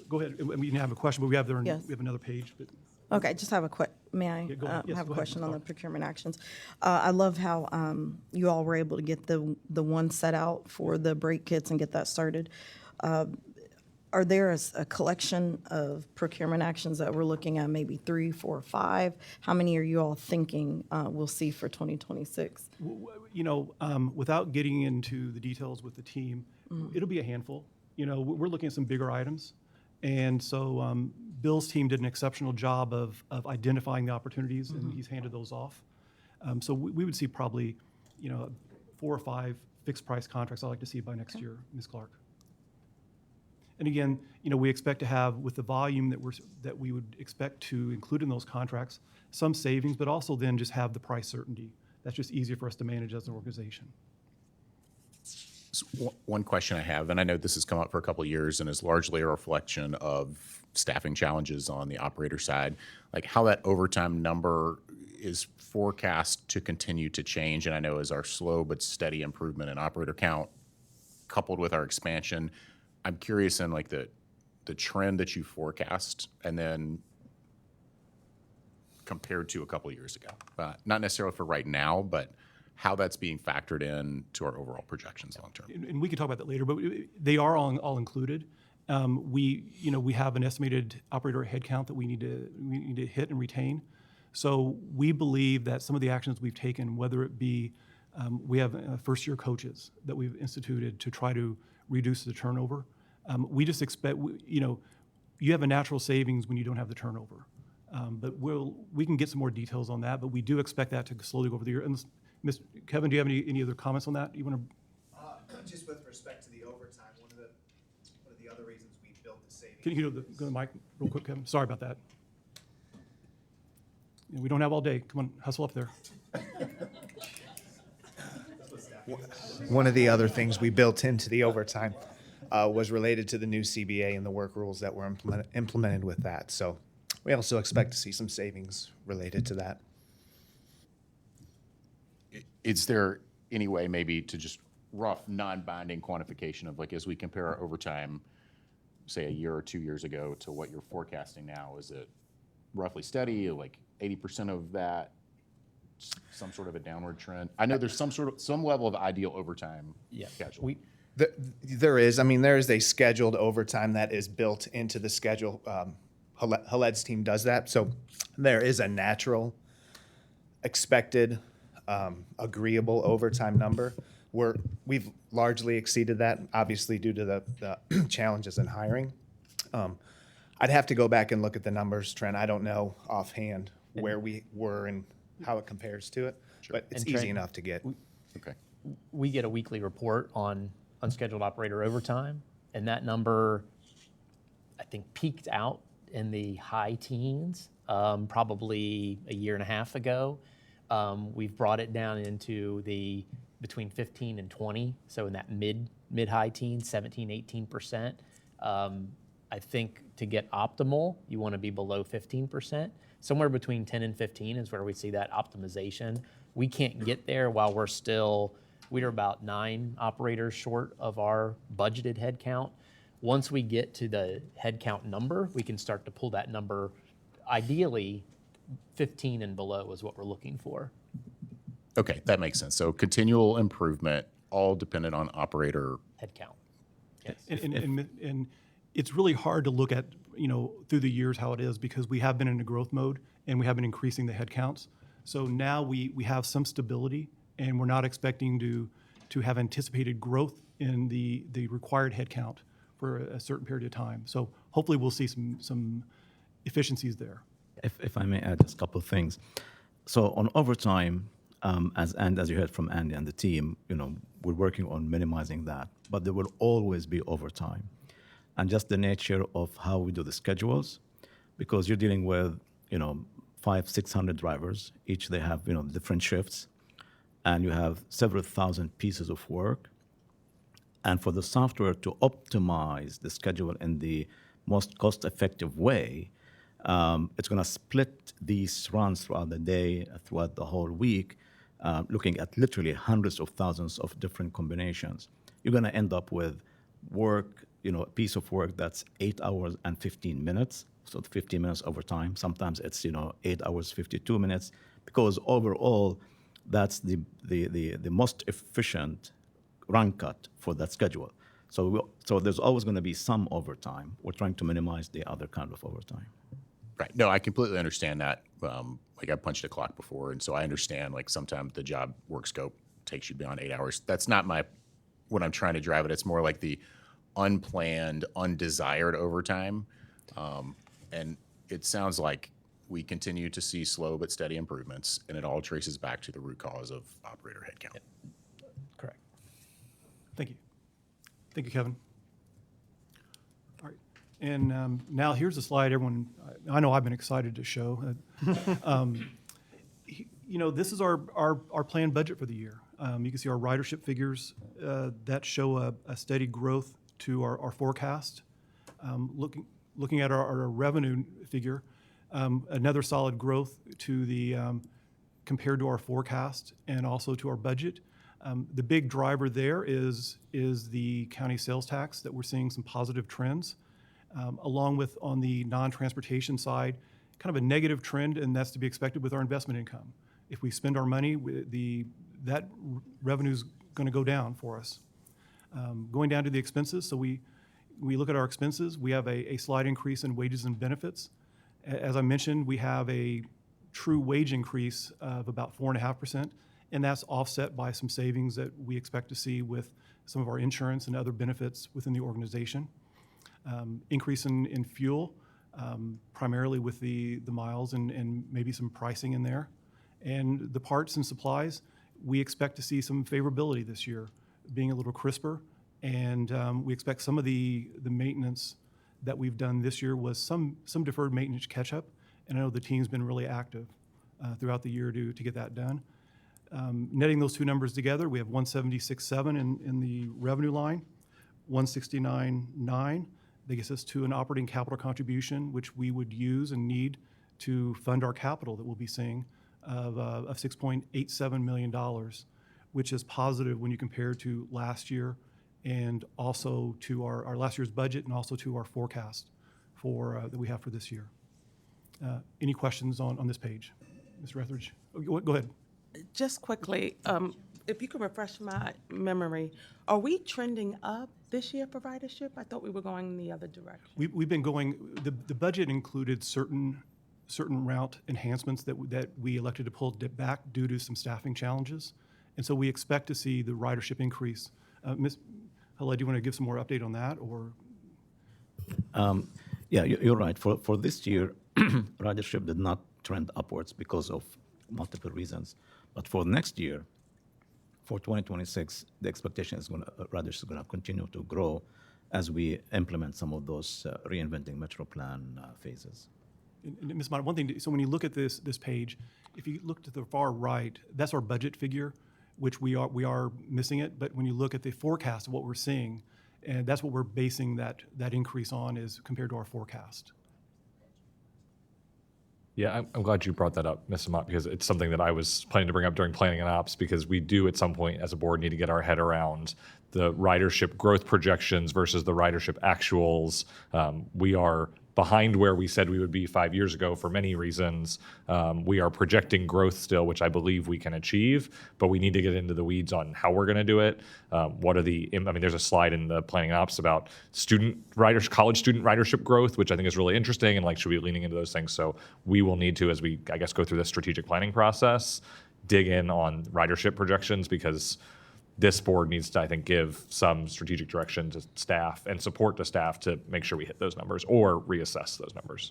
[SPEAKER 3] go ahead, we didn't have a question, but we have there,
[SPEAKER 1] Yes.
[SPEAKER 3] we have another page, but
[SPEAKER 1] Okay, just have a may I
[SPEAKER 3] go ahead. Yes,
[SPEAKER 1] have a
[SPEAKER 3] go ahead,
[SPEAKER 1] question
[SPEAKER 3] Ms.
[SPEAKER 1] on the
[SPEAKER 3] Clark.
[SPEAKER 1] procurement actions? I love how you all were able to get the one set out for the brake kits and get that started. Are there a collection of procurement actions that we're looking at, maybe 3, 4, 5? How many are you all thinking we'll see for 2026?
[SPEAKER 3] You know, without getting into the details with the team, it'll be a handful. You know, we're looking at some bigger items. And so Bill's team did an exceptional job of identifying the opportunities, and he's handed those off. So we would see probably, you know, 4 or 5 fixed price contracts I'd like to see by next year, Ms. Clark. And again, you know, we expect to have, with the volume that we would expect to include in those contracts, some savings, but also then just have the price certainty. That's just easier for us to manage as an organization.
[SPEAKER 12] So one question I have, and I know this has come up for a couple of years and is largely a reflection of staffing challenges on the operator side, like how that overtime number is forecast to continue to change. And I know as our slow but steady improvement in operator count coupled with our expansion, I'm curious in like the trend that you forecast and then compared to a couple of years ago. Not necessarily for right now, but how that's being factored in to our overall projections long term.
[SPEAKER 3] And we can talk about that later, but they are all included. We have an estimated operator headcount that we need to hit and retain. So we believe that some of the actions we've taken, whether it be, we have first-year coaches that we've instituted to try to reduce the turnover. We just expect, you have a natural savings when you don't have the turnover. But we can get some more details on that, but we do expect that to slowly go over the year. And Kevin, do you have any other comments on that? You want to?
[SPEAKER 14] Just with respect to the overtime, one of the other reasons we built the savings.
[SPEAKER 3] Can you go to the mic real quick, Kevin? Sorry about that. Yeah, we don't have all day. Come on, hustle up there.
[SPEAKER 14] One of the other things we built into the overtime was related to the new CBA and the work rules that were implemented with that. So we also expect to see some savings related to that.
[SPEAKER 12] Is there any way maybe to just rough non-binding quantification of like as we compare our overtime, say a year or 2 years ago to what you're forecasting now, is it roughly steady, like 80% of that, some sort of a downward trend? I know there's some level of ideal overtime schedule.
[SPEAKER 14] There is. I mean, there is a scheduled overtime that is built into the schedule. Haled's team does that. So there is a natural, expected, agreeable overtime number. We've largely exceeded that, obviously due to the challenges in hiring. I'd have to go back and look at the numbers, Trent. I don't know offhand where we were and how it compares to it, but it's
[SPEAKER 11] And
[SPEAKER 14] easy
[SPEAKER 11] Trent,
[SPEAKER 14] enough to get.
[SPEAKER 12] Okay.
[SPEAKER 11] We get a weekly report on unscheduled operator overtime, and that number, I think, peaked out in the high teens, probably a year and a half ago. We've brought it down into the between 15 and 20, so in that mid-high teens, 17, 18%. I think to get optimal, you want to be below 15%. Somewhere between 10 and 15 is where we see that optimization. We can't get there while we're about 9 operators short of our budgeted head count. Once we get to the head count number, we can start to pull that number. Ideally, 15 and below is what we're looking for.
[SPEAKER 12] Okay, that makes sense. So continual improvement, all dependent on operator
[SPEAKER 11] Head count.
[SPEAKER 3] Yes. And it's really hard to look at, through the years how it is, because we have been in a growth mode and we have been increasing the head counts. So now we have some stability, and we're not expecting to have anticipated growth in the required head count for a certain period of time. So hopefully we'll see some efficiencies there.
[SPEAKER 5] If I may add just a couple of things. So on overtime, as you heard from Andy and the team, we're working on minimizing that, but there will always be overtime. And just the nature of how we do the schedules, because you're dealing with, 500-600 drivers, each they have, different shifts, and you have several thousand pieces of work. And for the software to optimize the schedule in the most cost-effective way, it's going to split these runs throughout the day, throughout the whole week, looking at literally hundreds of thousands of different combinations, you're going to end up with work, a piece of work that's 8 hours and 15 minutes, so 15 minutes overtime. Sometimes it's 8 hours 52 minutes, because overall, that's the most efficient run cut for that schedule. So there's always going to be some overtime. We're trying to minimize the other kind of overtime.
[SPEAKER 12] Right. No, I completely understand that. Like I punched a clock before, and so I understand like sometimes the job work scope takes you beyond 8 hours. That's not what I'm trying to drive at. It's more like the unplanned, undesired overtime. And it sounds like we continue to see slow but steady improvements, and it all traces back to the root cause of operator headcount.
[SPEAKER 11] Correct.
[SPEAKER 3] Thank you. Thank you, Kevin. All right. And now here's a slide everyone, I know I've been excited to show. This is our planned budget for the year. You can see our ridership figures that show a steady growth to our forecast. Looking at our revenue figure, another solid growth to the compared to our forecast and also to our budget. The big driver there is the county sales tax that we're seeing some positive trends, along with on the non-transportation side, kind of a negative trend, and that's to be expected with our investment income. If we spend our money, that revenue's going to go down for us. Going down to the expenses, so we look at our expenses, we have a slight increase in wages and benefits. As I mentioned, we have a true wage increase of about 4.5%, and that's offset by some savings that we expect to see with some of our insurance and other benefits within the organization. Increase in fuel, primarily with the miles and maybe some pricing in there. And the parts and supplies, we expect to see some favorability this year, being a little crisper. And we expect some of the maintenance that we've done this year was some deferred maintenance catch-up. And I know the team's been really active throughout the year to get that done. Netting those two numbers together, we have 176.7 in the revenue line, 169.9. That gets us to an operating capital contribution, which we would use and need to fund our capital that we'll be seeing of $6.87 million, which is positive when you compare to last year and also to our last year's budget and also to our forecast that we have for this year. Any questions on this page? Mr. Etheridge? Go ahead.
[SPEAKER 13] Just quickly, if you could refresh my memory, are we trending up this year for ridership? I thought we were going in the other direction.
[SPEAKER 3] We've been going, the budget included certain route enhancements that we elected to pull back due to some staffing challenges. And so we expect to see the ridership increase. Ms. Hala, do you want to give some more update on that, or?
[SPEAKER 5] Yeah, you're right. For this year, ridership did not trend upwards because of multiple reasons. But for next year, for 2026, the expectation is ridership is going to continue to grow as we implement some of those reinventing Metro Plan phases.
[SPEAKER 3] And Ms. Mata, one thing, so when you look at this page, if you look to the far right, that's our budget figure, which we are missing it. But when you look at the forecast of what we're seeing, and that's what we're basing that increase on is compared to our forecast.
[SPEAKER 9] Yeah, I'm glad you brought that up, Ms. Amat, because it's something that I was planning to bring up during planning and ops, because we do at some point as a board need to get our head around the ridership growth projections versus the ridership actuals. We are behind where we said we would be 5 years ago for many reasons. We are projecting growth still, which I believe we can achieve, but we need to get into the weeds on how we're going to do it. There's a slide in the planning and ops about college student ridership growth, which I think is really interesting, and should we be leaning into those things? So we will need to, as we, I guess, go through this strategic planning process, dig in on ridership projections, because this board needs to, I think, give some strategic direction to staff and support to staff to make sure we hit those numbers or reassess those numbers.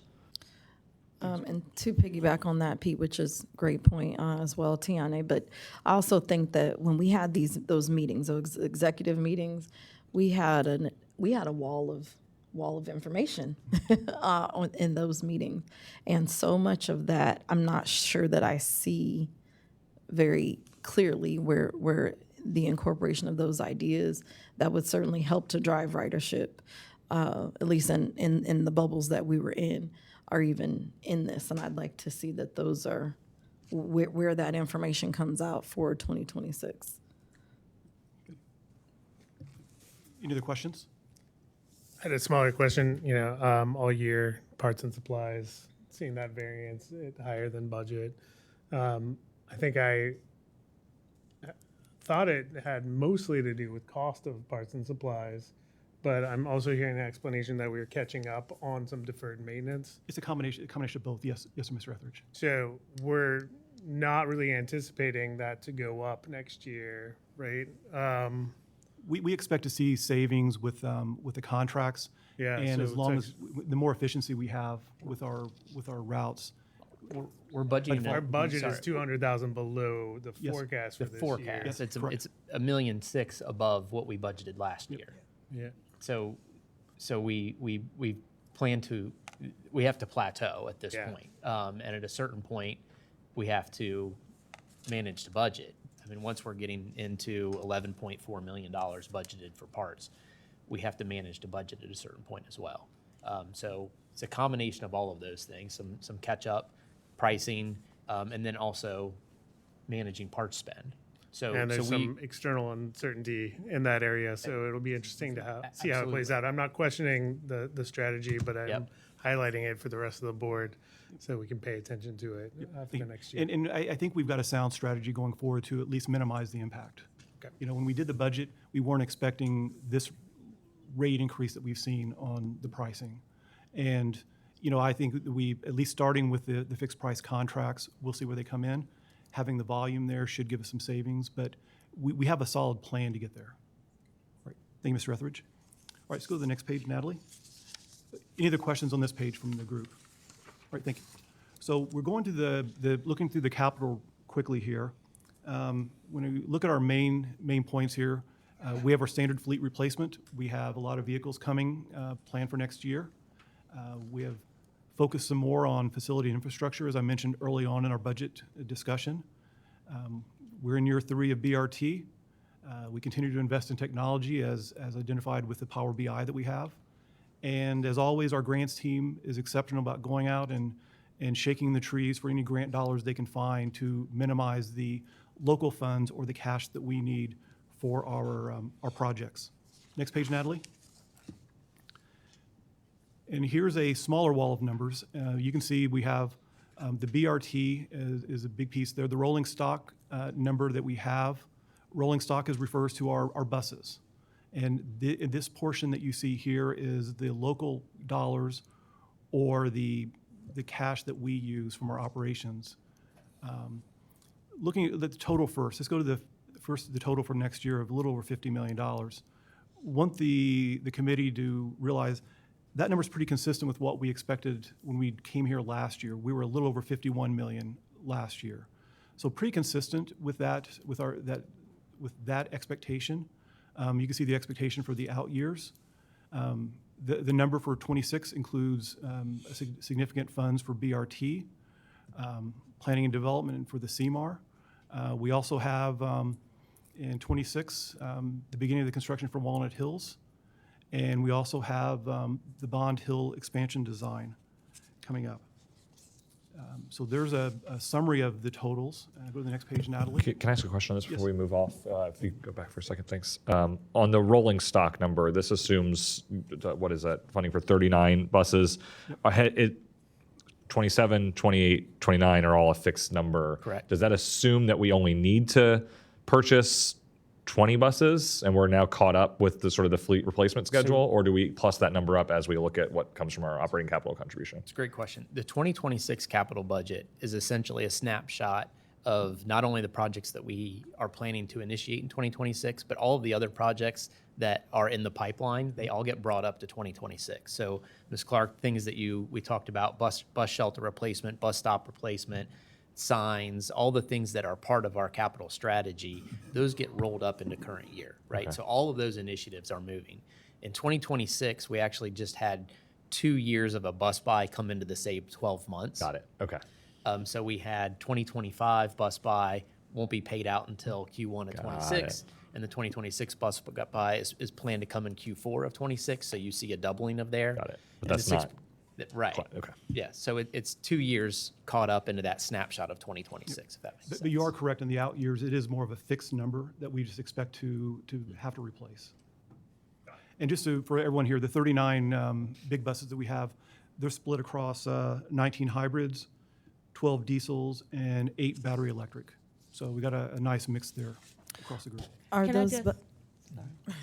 [SPEAKER 1] And to piggyback on that, Pete, which is a great point as well, Tiana, but I also think that when we had those meetings, those executive meetings, we had a wall of information in those meetings, and so much of that I'm not sure that I see very clearly where the incorporation of those ideas that would certainly help to drive ridership, at least in the bubbles that we were in, are even in this. And I'd like to see that those are where that information comes out for 2026.
[SPEAKER 3] Any other questions?
[SPEAKER 8] I had a smaller question, all year, parts and supplies, seeing that variance higher than budget. I think I thought it had mostly to do with cost of parts and supplies, but I'm also hearing an explanation that we were catching up on some deferred maintenance.
[SPEAKER 3] It's a combination of both. Yes, yes, Mr. Etheridge.
[SPEAKER 8] So we're not really anticipating that to go up next year, right?
[SPEAKER 3] We expect to see savings with the contracts.
[SPEAKER 8] Yeah,
[SPEAKER 3] And
[SPEAKER 8] so
[SPEAKER 3] as
[SPEAKER 8] it's
[SPEAKER 3] long as, the more efficiency we have with our routes.
[SPEAKER 11] We're budgeting.
[SPEAKER 8] Our budget
[SPEAKER 11] sorry.
[SPEAKER 8] is 200,000 below the
[SPEAKER 3] Yes.
[SPEAKER 8] forecast for
[SPEAKER 11] The
[SPEAKER 8] this
[SPEAKER 11] forecast.
[SPEAKER 3] Yes,
[SPEAKER 11] It's
[SPEAKER 3] correct.
[SPEAKER 11] it's $1.6 million above what we budgeted last year.
[SPEAKER 8] year.
[SPEAKER 11] So we plan to, we have to plateau at this
[SPEAKER 8] Yeah.
[SPEAKER 11] point. And at a certain point, we have to manage the budget. I mean, once we're getting into $11.4 million budgeted for parts, we have to manage the budget at a certain point as well. So it's a combination of all of those things, some catch-up, pricing, and then also managing parts spend. So,
[SPEAKER 8] And there's
[SPEAKER 11] so we,
[SPEAKER 8] some external uncertainty in that area, so it'll be interesting to see how it plays
[SPEAKER 11] Absolutely.
[SPEAKER 8] out. I'm not questioning the strategy, but I'm
[SPEAKER 11] Yep.
[SPEAKER 8] highlighting it for the rest of the board so we can pay attention to it for the next year.
[SPEAKER 3] And I think we've got a sound strategy going forward to at least minimize the impact.
[SPEAKER 8] Okay.
[SPEAKER 3] When we did the budget, we weren't expecting this rate increase that we've seen on the pricing. And, I think that we, at least starting with the fixed price contracts, we'll see where they come in. Having the volume there should give us some savings, but we have a solid plan to get there. All right. Thank you, Mr. Etheridge. All right, let's go to the next page, Natalie. Any other questions on this page from the group? All right, thank you. So we're going to the looking through the capital quickly here. When we look at our main points here, we have our standard fleet replacement. We have a lot of vehicles coming planned for next year. We have focused some more on facility infrastructure, as I mentioned early on in our budget discussion. We're in year 3 of BRT. We continue to invest in technology as identified with the Power BI that we have. And as always, our grants team is exceptional about going out and shaking the trees for any grant dollars they can find to minimize the local funds or the cash that we need for our projects. Next page, Natalie. And here's a smaller wall of numbers. You can see we have the BRT is a big piece there. The rolling stock number that we have, rolling stock refers to our buses. And this portion that you see here is the local dollars or the cash that we use from our operations. Looking at the total first, let's go to the total for next year of a little over $50 million. Want the committee to realize that number is pretty consistent with what we expected when we came here last year. We were a little over 51 million last year. So pretty consistent with that expectation. You can see the expectation for the out years. The number for 26 includes significant funds for BRT, planning and development, and for the CMAR. We also have in 26 the beginning of the construction for Walnut Hills, and we also have the Bond Hill expansion design coming up. So there's a summary of the totals. Go to the next page, Natalie.
[SPEAKER 9] Can I ask a question on this before
[SPEAKER 3] Yes.
[SPEAKER 9] we move off? If you go back for a second, thanks. On the rolling stock number, this assumes, what is that, funding for 39 buses? 27, 28, 29 are all a fixed number.
[SPEAKER 11] Correct.
[SPEAKER 9] Does that assume that we only need to purchase 20 buses and we're now caught up with the sort of the fleet replacement schedule? Or do we plus that number up as we look at what comes from our operating capital contribution?
[SPEAKER 11] It's a great question. The 2026 capital budget is essentially a snapshot of not only the projects that we are planning to initiate in 2026, but all of the other projects that are in the pipeline. They all get brought up to 2026. So, Ms. Clark, things that we talked about, bus shelter replacement, bus stop replacement, signs, all the things that are part of our capital strategy, those get rolled up into current year, right?
[SPEAKER 9] Okay.
[SPEAKER 11] So all of those initiatives are moving. In 2026, we actually just had 2 years of a bus buy come into the same 12 months.
[SPEAKER 9] Got it. Okay.
[SPEAKER 11] So we had 2025 bus buy won't be paid out until Q1 of
[SPEAKER 9] Got
[SPEAKER 11] 26.
[SPEAKER 9] it.
[SPEAKER 11] And the 2026 bus buy is planned to come in Q4 of 26. So you see a doubling of there.
[SPEAKER 9] Got it. But
[SPEAKER 11] And
[SPEAKER 9] that's
[SPEAKER 11] the
[SPEAKER 9] not
[SPEAKER 11] Right.
[SPEAKER 9] Okay.
[SPEAKER 11] Yeah, so it's 2 years caught up into that snapshot of 2026, if that makes sense.
[SPEAKER 3] But you are correct, in the out years, it is more of a fixed number that we just expect to have to replace. And just for everyone here, the 39 big buses that we have, they're split across 19 hybrids, 12 diesels, and 8 battery electric. So we got a nice mix there across the group.
[SPEAKER 1] Are
[SPEAKER 13] Can I
[SPEAKER 1] those,
[SPEAKER 13] just-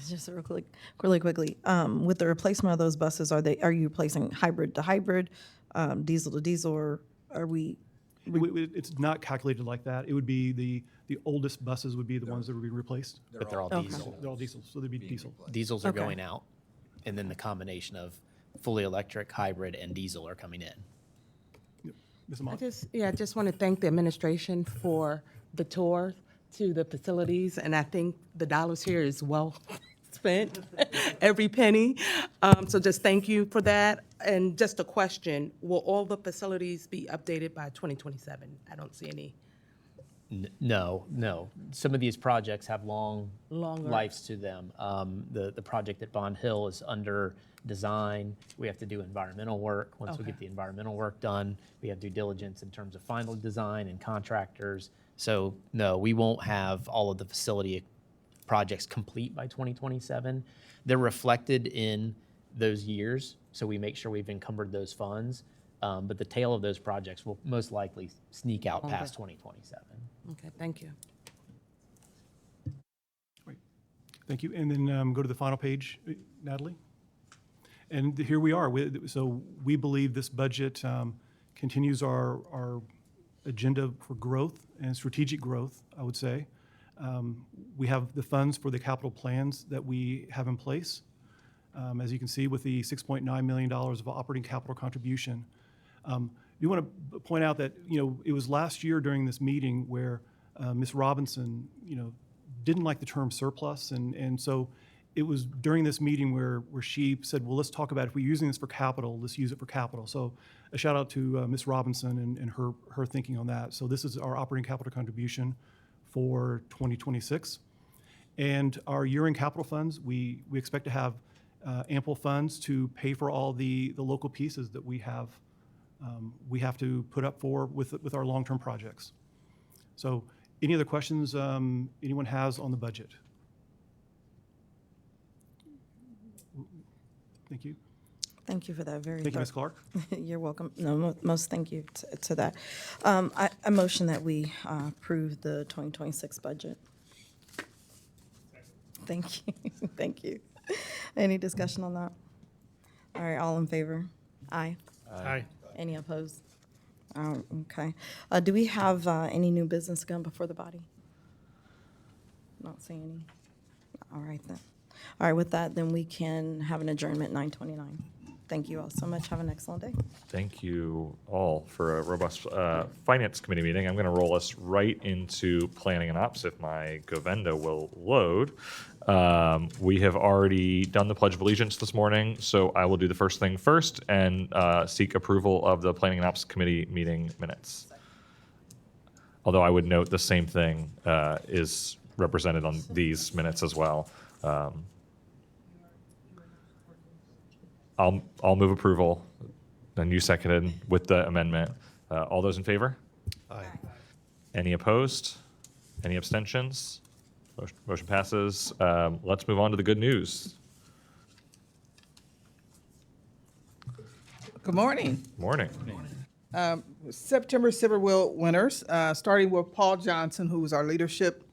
[SPEAKER 1] just really quickly, with the replacement of those buses, are you replacing hybrid to hybrid, diesel to diesel, or are we?
[SPEAKER 3] It's not calculated like that. It would be the oldest buses would be the ones that would be replaced.
[SPEAKER 11] But they're all
[SPEAKER 1] Okay.
[SPEAKER 11] diesel.
[SPEAKER 3] They're all diesels, so they'd be diesel.
[SPEAKER 11] Diesels are
[SPEAKER 1] Okay.
[SPEAKER 11] going out, and then the combination of fully electric, hybrid, and diesel are coming in.
[SPEAKER 3] Ms.
[SPEAKER 13] I
[SPEAKER 3] Amott?
[SPEAKER 13] just want to thank the administration for the tour to the facilities, and I think the dollars here is well spent, every penny. So just thank you for that. And just a question, will all the facilities be updated by 2027? I don't see any.
[SPEAKER 11] No. Some of these projects have long
[SPEAKER 13] Longer.
[SPEAKER 11] lives to them. The project at Bond Hill is under design. We have to do environmental work. Once we get
[SPEAKER 13] Okay.
[SPEAKER 11] the environmental work done, we have due diligence in terms of final design and contractors. So no, we won't have all of the facility projects complete by 2027. They're reflected in those years, so we make sure we've encumbered those funds. But the tail of those projects will most likely sneak out past 2027.
[SPEAKER 13] Okay, thank you.
[SPEAKER 3] Great. Thank you. And then go to the final page, Natalie. And here we are. So we believe this budget continues our agenda for growth and strategic growth, I would say. We have the funds for the capital plans that we have in place. As you can see, with the $6.9 million of operating capital contribution. You want to point out that, it was last year during this meeting where Ms. Robinson, didn't like the term surplus. And so it was during this meeting where she said, well, let's talk about if we're using this for capital, let's use it for capital. So a shout out to Ms. Robinson and her thinking on that. So this is our operating capital contribution for 2026. And our year-end capital funds, we expect to have ample funds to pay for all the local pieces that we have to put up for with our long-term projects. So any other questions anyone has on the budget? Thank you.
[SPEAKER 1] Thank you for that very.
[SPEAKER 3] Thank you, Ms. Clark.
[SPEAKER 1] You're welcome. No, most thank you to that. I motion that we approve the 2026 budget. Thank you. Thank you. Any discussion on that? All right, all in favor? Aye.
[SPEAKER 8] Aye.
[SPEAKER 1] Any opposed? Okay. Do we have any new business to come before the body? Not seeing any. All right, then. All right, with that, then we can have an adjournment 9:29. Thank you all so much. Have an excellent day.
[SPEAKER 9] Thank you all for a robust Finance Committee meeting. I'm going to roll us right into Planning and Ops if my Govenda will load. We have already done the Pledge of Allegiance this morning, so I will do the first thing first and seek approval of the Planning and Ops Committee meeting minutes. Although I would note the same thing is represented on these minutes as well. I'll move approval, then you seconded with the amendment. All those in favor?
[SPEAKER 4] Aye.
[SPEAKER 9] Any opposed? Any abstentions? Motion passes. Let's move on to the good news.
[SPEAKER 15] Good morning.
[SPEAKER 9] Morning.
[SPEAKER 15] September Silver Wheel winners, starting with Paul Johnson, who was our Leadership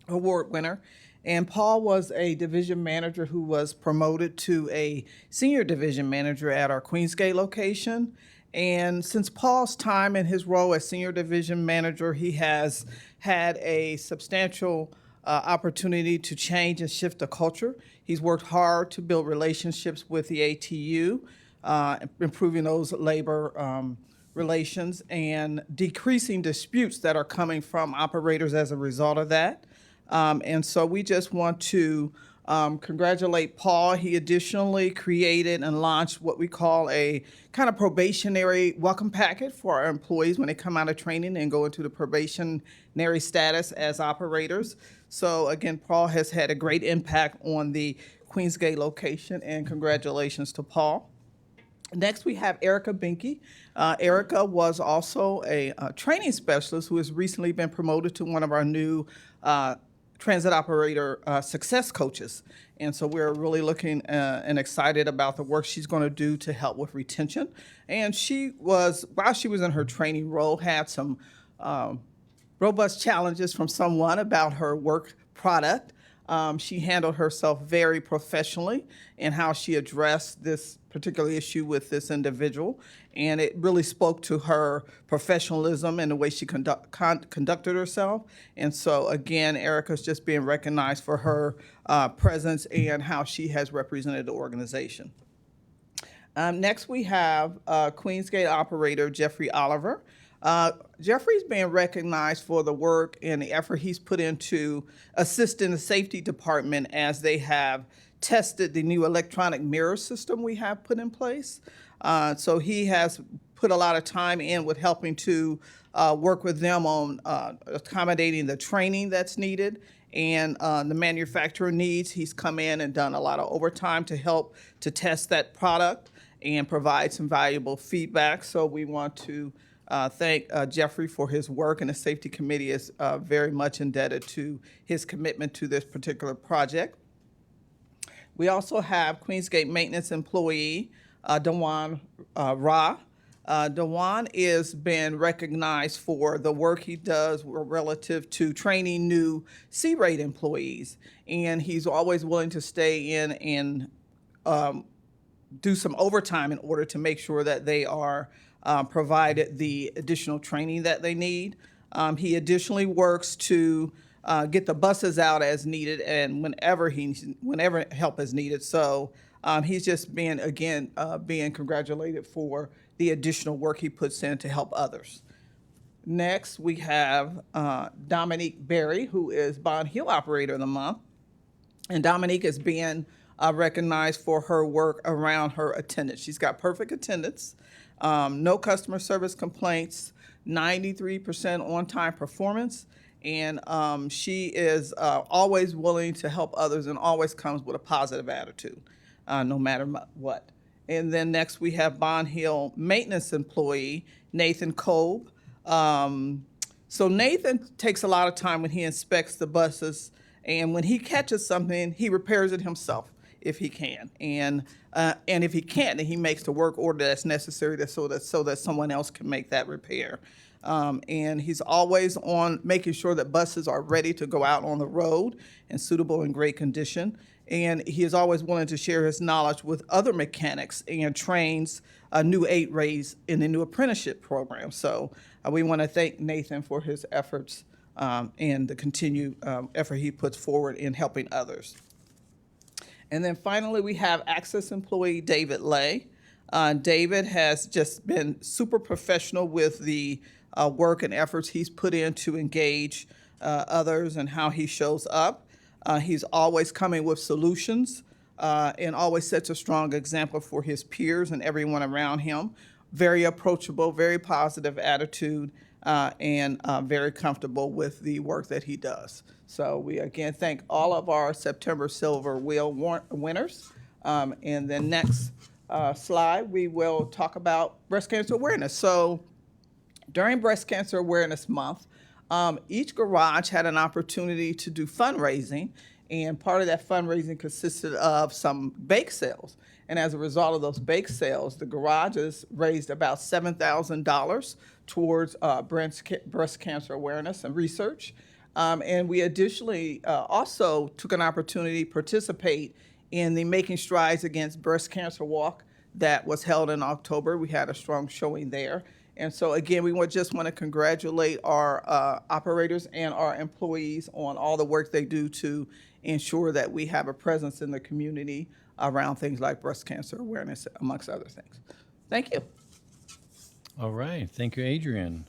[SPEAKER 15] Award winner. And Paul was a division manager who was promoted to a senior division manager at our Queensgate location. And since Paul's time in his role as senior division manager, he has had a substantial opportunity to change and shift the culture. He's worked hard to build relationships with the ATU, improving those labor relations and decreasing disputes that are coming from operators as a result of that. And so we just want to congratulate Paul. He additionally created and launched what we call a kind of probationary welcome packet for our employees when they come out of training and go into the probationary status as operators. So again, Paul has had a great impact on the Queensgate location, and congratulations to Paul. Next, we have Erica Binky. Erica was also a training specialist who has recently been promoted to one of our new transit operator success coaches. And so we're really looking and excited about the work she's going to do to help with retention. And she was, while she was in her training role, had some robust challenges from someone about her work product. She handled herself very professionally in how she addressed this particular issue with this individual, and it really spoke to her professionalism and the way she conducted herself. And so again, Erica's just being recognized for her presence and how she has represented the organization. Next, we have Queensgate operator Jeffrey Oliver. Jeffrey's being recognized for the work and the effort he's put into assisting the safety department as they have tested the new electronic mirror system we have put in place. So he has put a lot of time in with helping to work with them on accommodating the training that's needed and the manufacturer needs. He's come in and done a lot of overtime to help to test that product and provide some valuable feedback. So we want to thank Jeffrey for his work, and the safety committee is very much indebted to his commitment to this particular project. We also have Queensgate maintenance employee Dewan Ra. Dewan is been recognized for the work he does relative to training new C-rate employees, and he's always willing to stay in and do some overtime in order to make sure that they are provided the additional training that they need. He additionally works to get the buses out as needed and whenever help is needed. So he's just being congratulated for the additional work he puts in to help others. Next, we have Dominique Berry, who is Bond Hill Operator of the Month. And Dominique is being recognized for her work around her attendance. She's got perfect attendance, no customer service complaints, 93% on-time performance, and she is always willing to help others and always comes with a positive attitude, no matter what. And then next we have Bond Hill maintenance employee, Nathan Kolb. So Nathan takes a lot of time when he inspects the buses, and when he catches something, he repairs it himself if he can. And if he can't, then he makes the work order that's necessary so that someone else can make that repair. And he's always on making sure that buses are ready to go out on the road and suitable in great condition. And he is always willing to share his knowledge with other mechanics and trains new 8-rays in the new apprenticeship program. So we want to thank Nathan for his efforts and the continued effort he puts forward in helping others. And then finally, we have Access employee David Lay. David has just been super professional with the work and efforts he's put in to engage others and how he shows up. He's always coming with solutions and always sets a strong example for his peers and everyone around him. Very approachable, very positive attitude, and very comfortable with the work that he does. So we again thank all of our September Silver Wheel winners. And then next slide, we will talk about breast cancer awareness. So during Breast Cancer Awareness Month, each garage had an opportunity to do fundraising, and part of that fundraising consisted of some bake sales. And as a result of those bake sales, the garages raised about $7,000 towards breast cancer awareness and research. And we additionally also took an opportunity to participate in the Making Strides Against Breast Cancer Walk that was held in October. We had a strong showing there. And so again, we just want to congratulate our operators and our employees on all the work they do to ensure that we have a presence in the community around things like breast cancer awareness, amongst other things. Thank you.
[SPEAKER 16] All right, thank you, Adrian.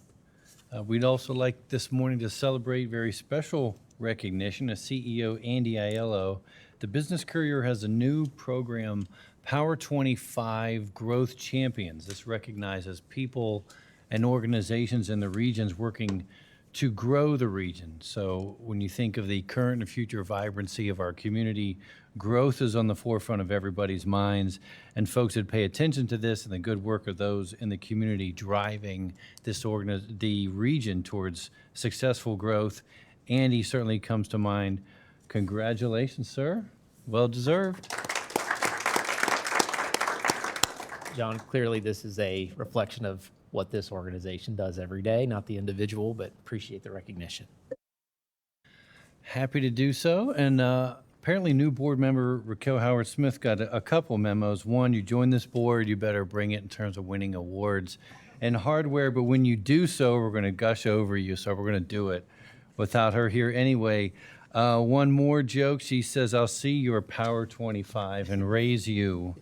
[SPEAKER 16] We'd also like this morning to celebrate very special recognition of CEO Andy Aiello. The Business Courier has a new program, Power 25 Growth Champions. This recognizes people and organizations in the regions working to grow the region. So when you think of the current and future vibrancy of our community, growth is on the forefront of everybody's minds, and folks that pay attention to this and the good work of those in the community driving the region towards successful growth. Andy certainly comes to mind. Congratulations, sir. Well deserved.
[SPEAKER 11] John, clearly this is a reflection of what this organization does every day, not the individual, but appreciate the recognition.
[SPEAKER 16] Happy to do so. And apparently new board member Raquel Howard-Smith got a couple memos. One, you join this board, you better bring it in terms of winning awards and hardware. But when you do so, we're going to gush over you. So we're going to do it without her here anyway. One more joke. She says, I'll see your Power 25 and raise you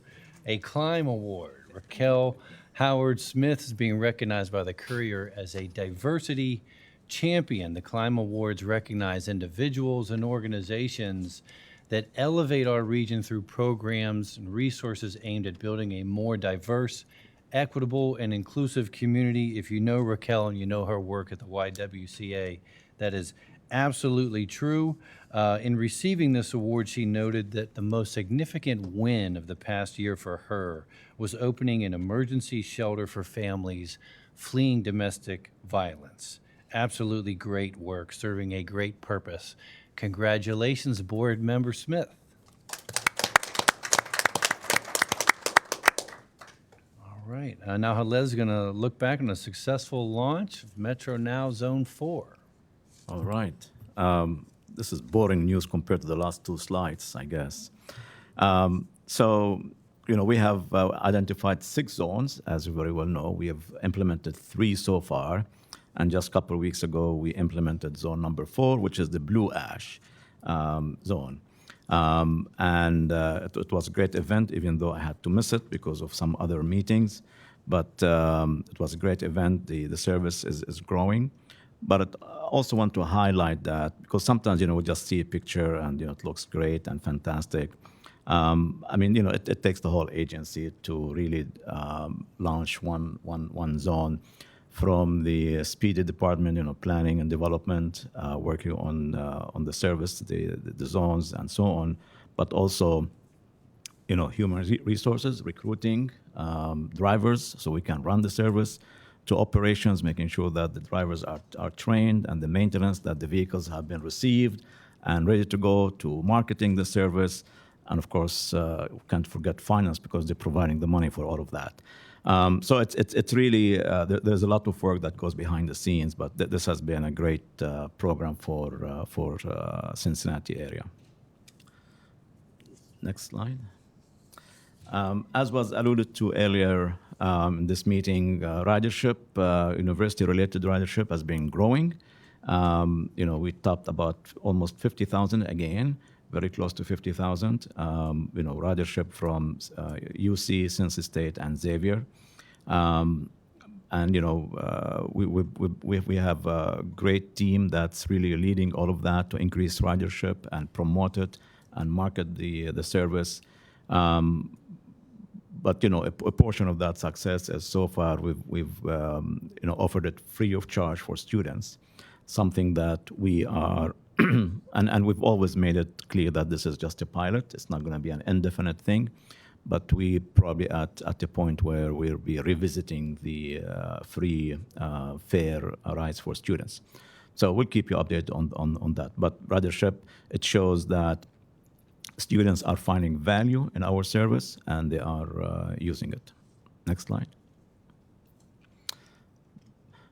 [SPEAKER 16] a Climb Award. Raquel Howard-Smith is being recognized by the Courier as a diversity champion. The Climb Awards recognize individuals and organizations that elevate our region through programs and resources aimed at building a more diverse, equitable, and inclusive community. If you know Raquel and you know her work at the YWCA, that is absolutely true. In receiving this award, she noted that the most significant win of the past year for her was opening an emergency shelter for families fleeing domestic violence. Absolutely great work, serving a great purpose. Congratulations, Board Member Smith. All right, now Halez is going to look back on a successful launch of Metro Now Zone 4.
[SPEAKER 5] All right. This is boring news compared to the last two slides, I guess. We have identified 6 zones, as you very well know. We have implemented 3 so far. And just a couple of weeks ago, we implemented zone number 4, which is the Blue Ash zone. It was a great event, even though I had to miss it because of some other meetings. But it was a great event. The service is growing. But I also want to highlight that because sometimes, we just see a picture and, it looks great and fantastic. It takes the whole agency to really launch one zone, from the speedy department, planning and development, working on the service, the zones and so on, but also, human resources, recruiting drivers so we can run the service, to operations, making sure that the drivers are trained, and the maintenance, that the vehicles have been received and ready to go, to marketing the service. And of course, we can't forget finance, because they're providing the money for all of that. So it's really, there's a lot of work that goes behind the scenes, but this has been a great program for Cincinnati area. Next slide. As was alluded to earlier in this meeting, ridership, university-related ridership has been growing. We topped about almost 50,000 again, very close to 50,000. Ridership from UC, Cincinnati State, and Xavier. We have a great team that's really leading all of that to increase ridership and promote it and market the service. But a portion of that success is so far we've offered it free of charge for students, something that we are and we've always made it clear that this is just a pilot. It's not going to be an indefinite thing, but we probably at a point where we'll be revisiting the free fare rides for students. So we'll keep you updated on that. But ridership, it shows that students are finding value in our service and they are using it. Next slide.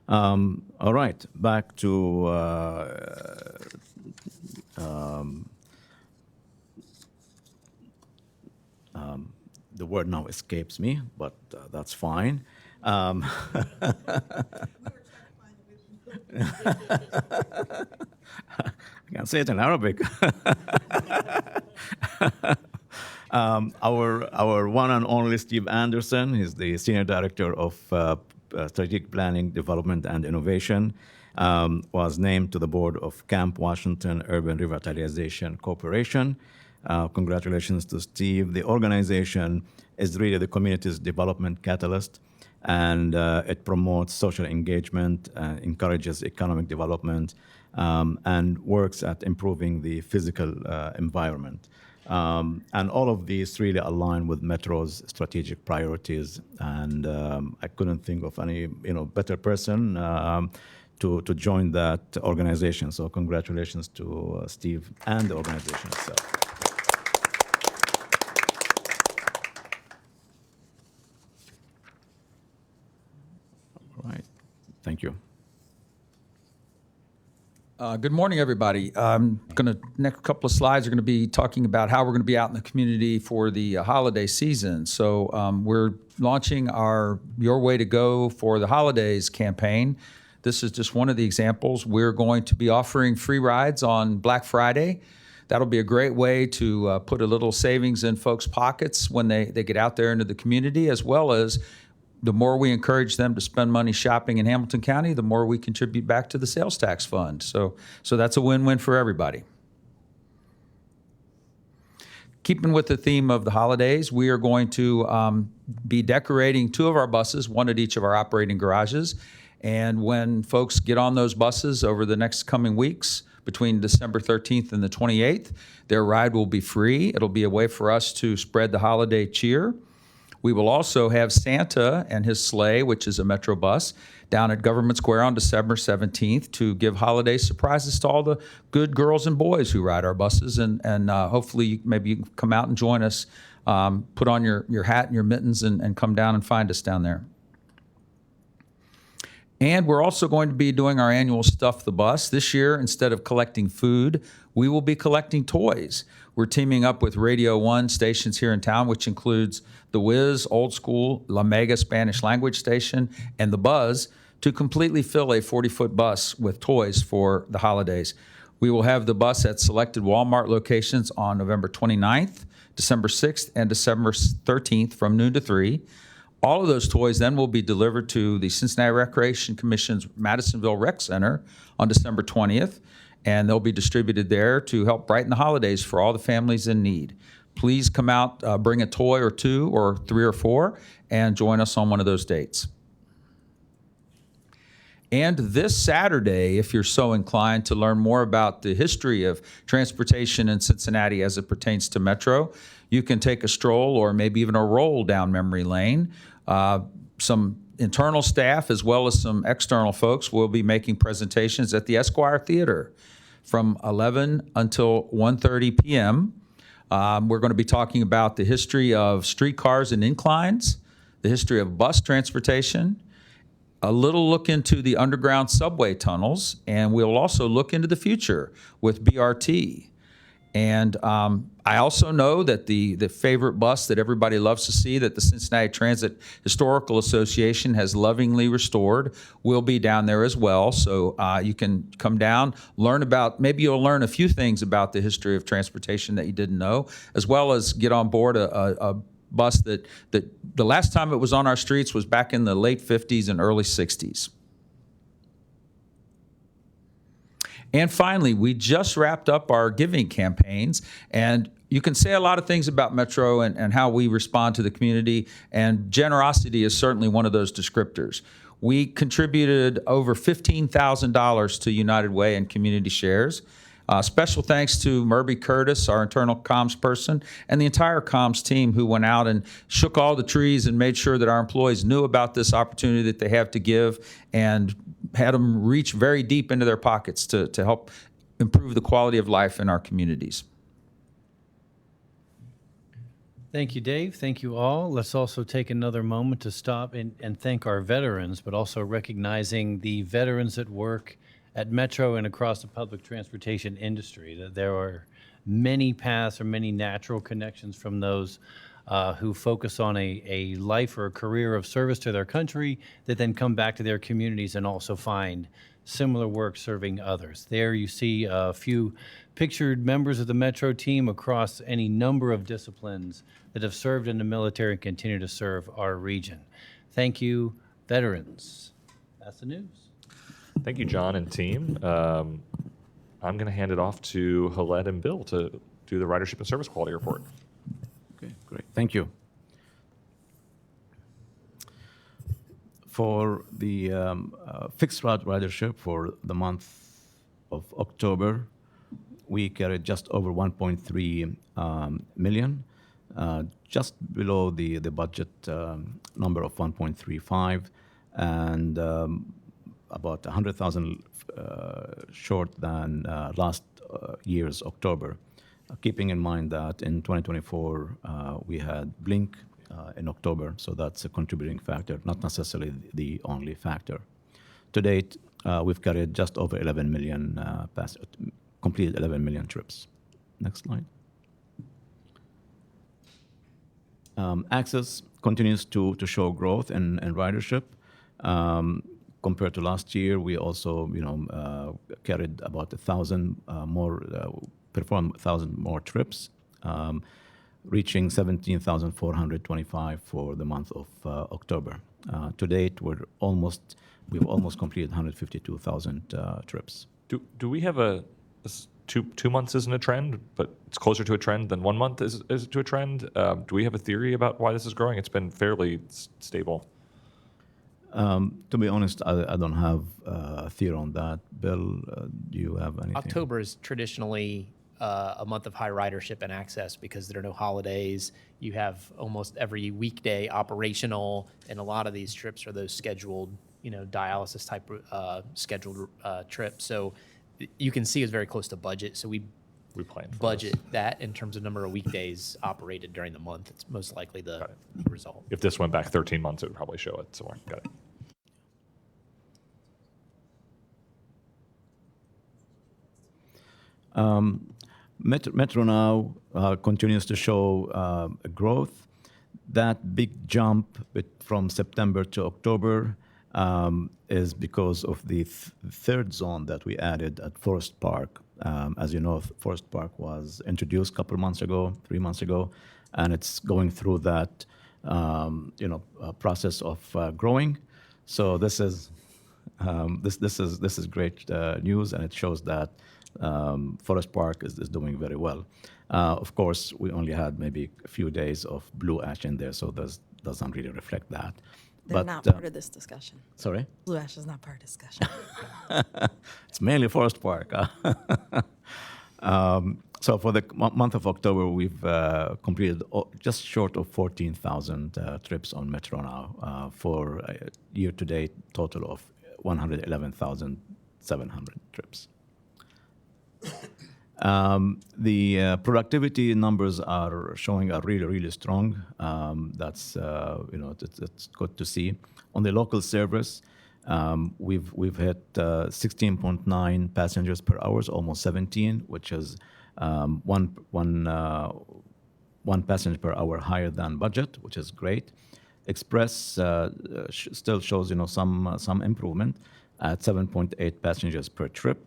[SPEAKER 5] All right, back to the word now escapes me, but that's fine. I can say it in Arabic. Our one and only Steve Anderson is the Senior Director of Strategic Planning, Development, and Innovation, was named to the board of Camp Washington Urban Revitalization Corporation. Congratulations to Steve. The organization is really the community's development catalyst, and it promotes social engagement, encourages economic development, and works at improving the physical environment. And all of these really align with Metro's strategic priorities, and I couldn't think of any better person to join that organization. So congratulations to Steve and the organization itself. All right, thank you.
[SPEAKER 17] Good morning, everybody. Next couple of slides are going to be talking about how we're going to be out in the community for the holiday season. So we're launching our Your Way to Go for the Holidays campaign. This is just one of the examples. We're going to be offering free rides on Black Friday. That'll be a great way to put a little savings in folks' pockets when they get out there into the community, as well as the more we encourage them to spend money shopping in Hamilton County, the more we contribute back to the sales tax fund. So that's a win-win for everybody. Keeping with the theme of the holidays, we are going to be decorating 2 of our buses, one at each of our operating garages. And when folks get on those buses over the next coming weeks, between December 13th and the 28th, their ride will be free. It'll be a way for us to spread the holiday cheer. We will also have Santa and his sleigh, which is a Metro bus, down at Government Square on December 17th to give holiday surprises to all the good girls and boys who ride our buses. And hopefully maybe you can come out and join us, put on your hat and your mittens and come down and find us down there. And we're also going to be doing our annual Stuff the Bus. This year, instead of collecting food, we will be collecting toys. We're teaming up with Radio 1 stations here in town, which includes The Wiz, Old School, La Mega Spanish language station, and The Buzz, to completely fill a 40-foot bus with toys for the holidays. We will have the bus at selected Walmart locations on November 29th, December 6th, and December 13th from noon to 3. All of those toys then will be delivered to the Cincinnati Recreation Commission's Madisonville Rec Center on December 20th, and they'll be distributed there to help brighten the holidays for all the families in need. Please come out, bring a toy or 2 or 3 or 4, and join us on one of those dates. And this Saturday, if you're so inclined to learn more about the history of transportation in Cincinnati as it pertains to Metro, you can take a stroll or maybe even a roll down memory lane. Some internal staff as well as some external folks will be making presentations at the Esquire Theater from 11 until 1:30 p.m. We're going to be talking about the history of streetcars and inclines, the history of bus transportation, a little look into the underground subway tunnels, and we'll also look into the future with BRT. And I also know that the favorite bus that everybody loves to see, that the Cincinnati Transit Historical Association has lovingly restored, will be down there as well. So you can come down, learn about, maybe you'll learn a few things about the history of transportation that you didn't know, as well as get on board a bus that the last time it was on our streets was back in the late 50s and early 60s. And finally, we just wrapped up our giving campaigns, and you can say a lot of things about Metro and how we respond to the community, and generosity is certainly one of those descriptors. We contributed over $15,000 to United Way and Community Shares. Special thanks to Murby Curtis, our internal comms person, and the entire comms team who went out and shook all the trees and made sure that our employees knew about this opportunity that they have to give and had them reach very deep into their pockets to help improve the quality of life in our communities.
[SPEAKER 16] Thank you, Dave. Thank you all. Let's also take another moment to stop and thank our veterans, but also recognizing the veterans at work at Metro and across the public transportation industry. That there are many paths or many natural connections from those who focus on a life or a career of service to their country that then come back to their communities and also find similar work serving others. There you see a few pictured members of the Metro team across any number of disciplines that have served in the military and continue to serve our region. Thank you, veterans. That's the news.
[SPEAKER 9] Thank you, John and team. I'm going to hand it off to Haled and Bill to do the Ridership and Service Quality Report.
[SPEAKER 5] Okay, great. Thank you. For the fixed route ridership for the month of October, we carried just over 1.3 million, just below the budget number of 1.35, and about 100,000 short than last year's October. Keeping in mind that in 2024 we had Blink in October, so that's a contributing factor, not necessarily the only factor. To date, we've carried just over 11 million completed 11 million trips. Next slide. Access continues to show growth in ridership. Compared to last year, we also carried about 1,000 more, performed 1,000 more trips, reaching 17,425 for the month of October. To date, we've almost completed 152,000 trips.
[SPEAKER 9] Do we have two months isn't a trend, but it's closer to a trend than 1 month is to a trend? Do we have a theory about why this is growing? It's been fairly stable.
[SPEAKER 5] To be honest, I don't have a theory on that. Bill, do you have anything?
[SPEAKER 11] October is traditionally a month of high ridership and access because there are no holidays. You have almost every weekday operational, and a lot of these trips are those scheduled, dialysis type scheduled trips. So you can see it's very close to budget. So we
[SPEAKER 9] plan for
[SPEAKER 11] budget that in terms of number of weekdays operated during the month. It's most likely the result.
[SPEAKER 9] If this went back 13 months, it would probably show it somewhere. Got it.
[SPEAKER 5] Metro now continues to show growth. That big jump from September to October is because of the third zone that we added at Forest Park. As you know, Forest Park was introduced a couple of months ago, 3 months ago, and it's going through that process of growing. So this is great news, and it shows that Forest Park is doing very well. Of course, we only had maybe a few days of Blue Ash in there, so this doesn't really reflect that.
[SPEAKER 1] They're not part of this discussion.
[SPEAKER 5] Sorry?
[SPEAKER 1] Blue Ash is not part of discussion.
[SPEAKER 5] It's mainly Forest Park. So for the month of October, we've completed just short of 14,000 trips on Metro now for a year-to-date total of 111,700 trips. The productivity numbers are showing are really strong. That's it's good to see. On the local service, we've hit 16.9 passengers per hour, almost 17, which is one passenger per hour higher than budget, which is great. Express still shows some improvement at 7.8 passengers per trip.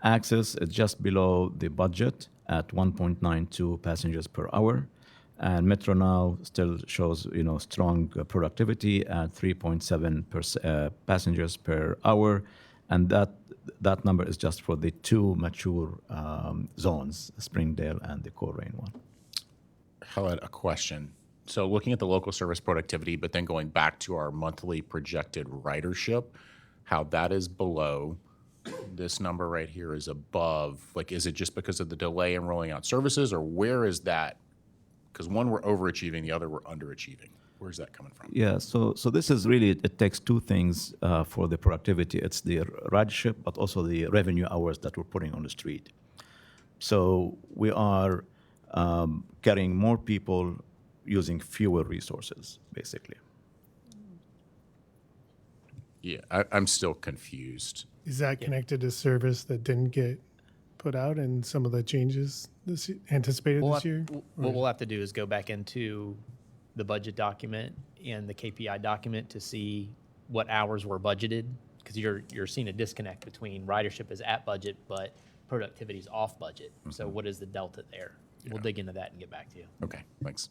[SPEAKER 5] Access is just below the budget at 1.92 passengers per hour. And Metro now still shows, strong productivity at 3.7 passengers per hour. And that number is just for the two mature zones, Springdale and the Coleraine one.
[SPEAKER 12] Khaled, a question. So looking at the local service productivity, but then going back to our monthly projected ridership, how that is below. This number right here is above. Like, is it just because of the delay in rolling out services, or where is that? Because one, we're overachieving, the other, we're underachieving. Where's that coming from?
[SPEAKER 5] Yeah, so this is really, it takes two things for the productivity. It's the ridership, but also the revenue hours that we're putting on the street. So we are carrying more people using fewer resources, basically.
[SPEAKER 12] Yeah, I'm still confused.
[SPEAKER 8] Is that connected to service that didn't get put out and some of the changes anticipated this year?
[SPEAKER 11] What we'll have to do is go back into the budget document and the KPI document to see what hours were budgeted, because you're seeing a disconnect between ridership is at budget, but productivity is off budget. Mm-hmm. So what is the delta there? Yeah. We'll dig into that and get back to you.
[SPEAKER 12] Okay, thanks.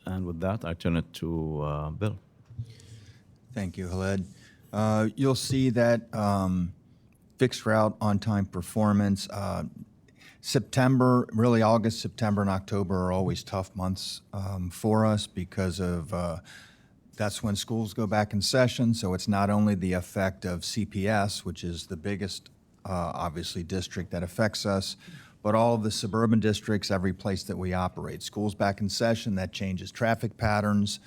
[SPEAKER 5] And with that, I turn it to Bill.
[SPEAKER 18] Thank you, Khaled. You'll see that fixed route on-time performance September, really August, September, and October are always tough months for us because of that's when schools go back in session. So it's not only the effect of CPS, which is the biggest, obviously, district that affects us, but all of the suburban districts, every place that we operate. Schools back in session, that changes traffic patterns.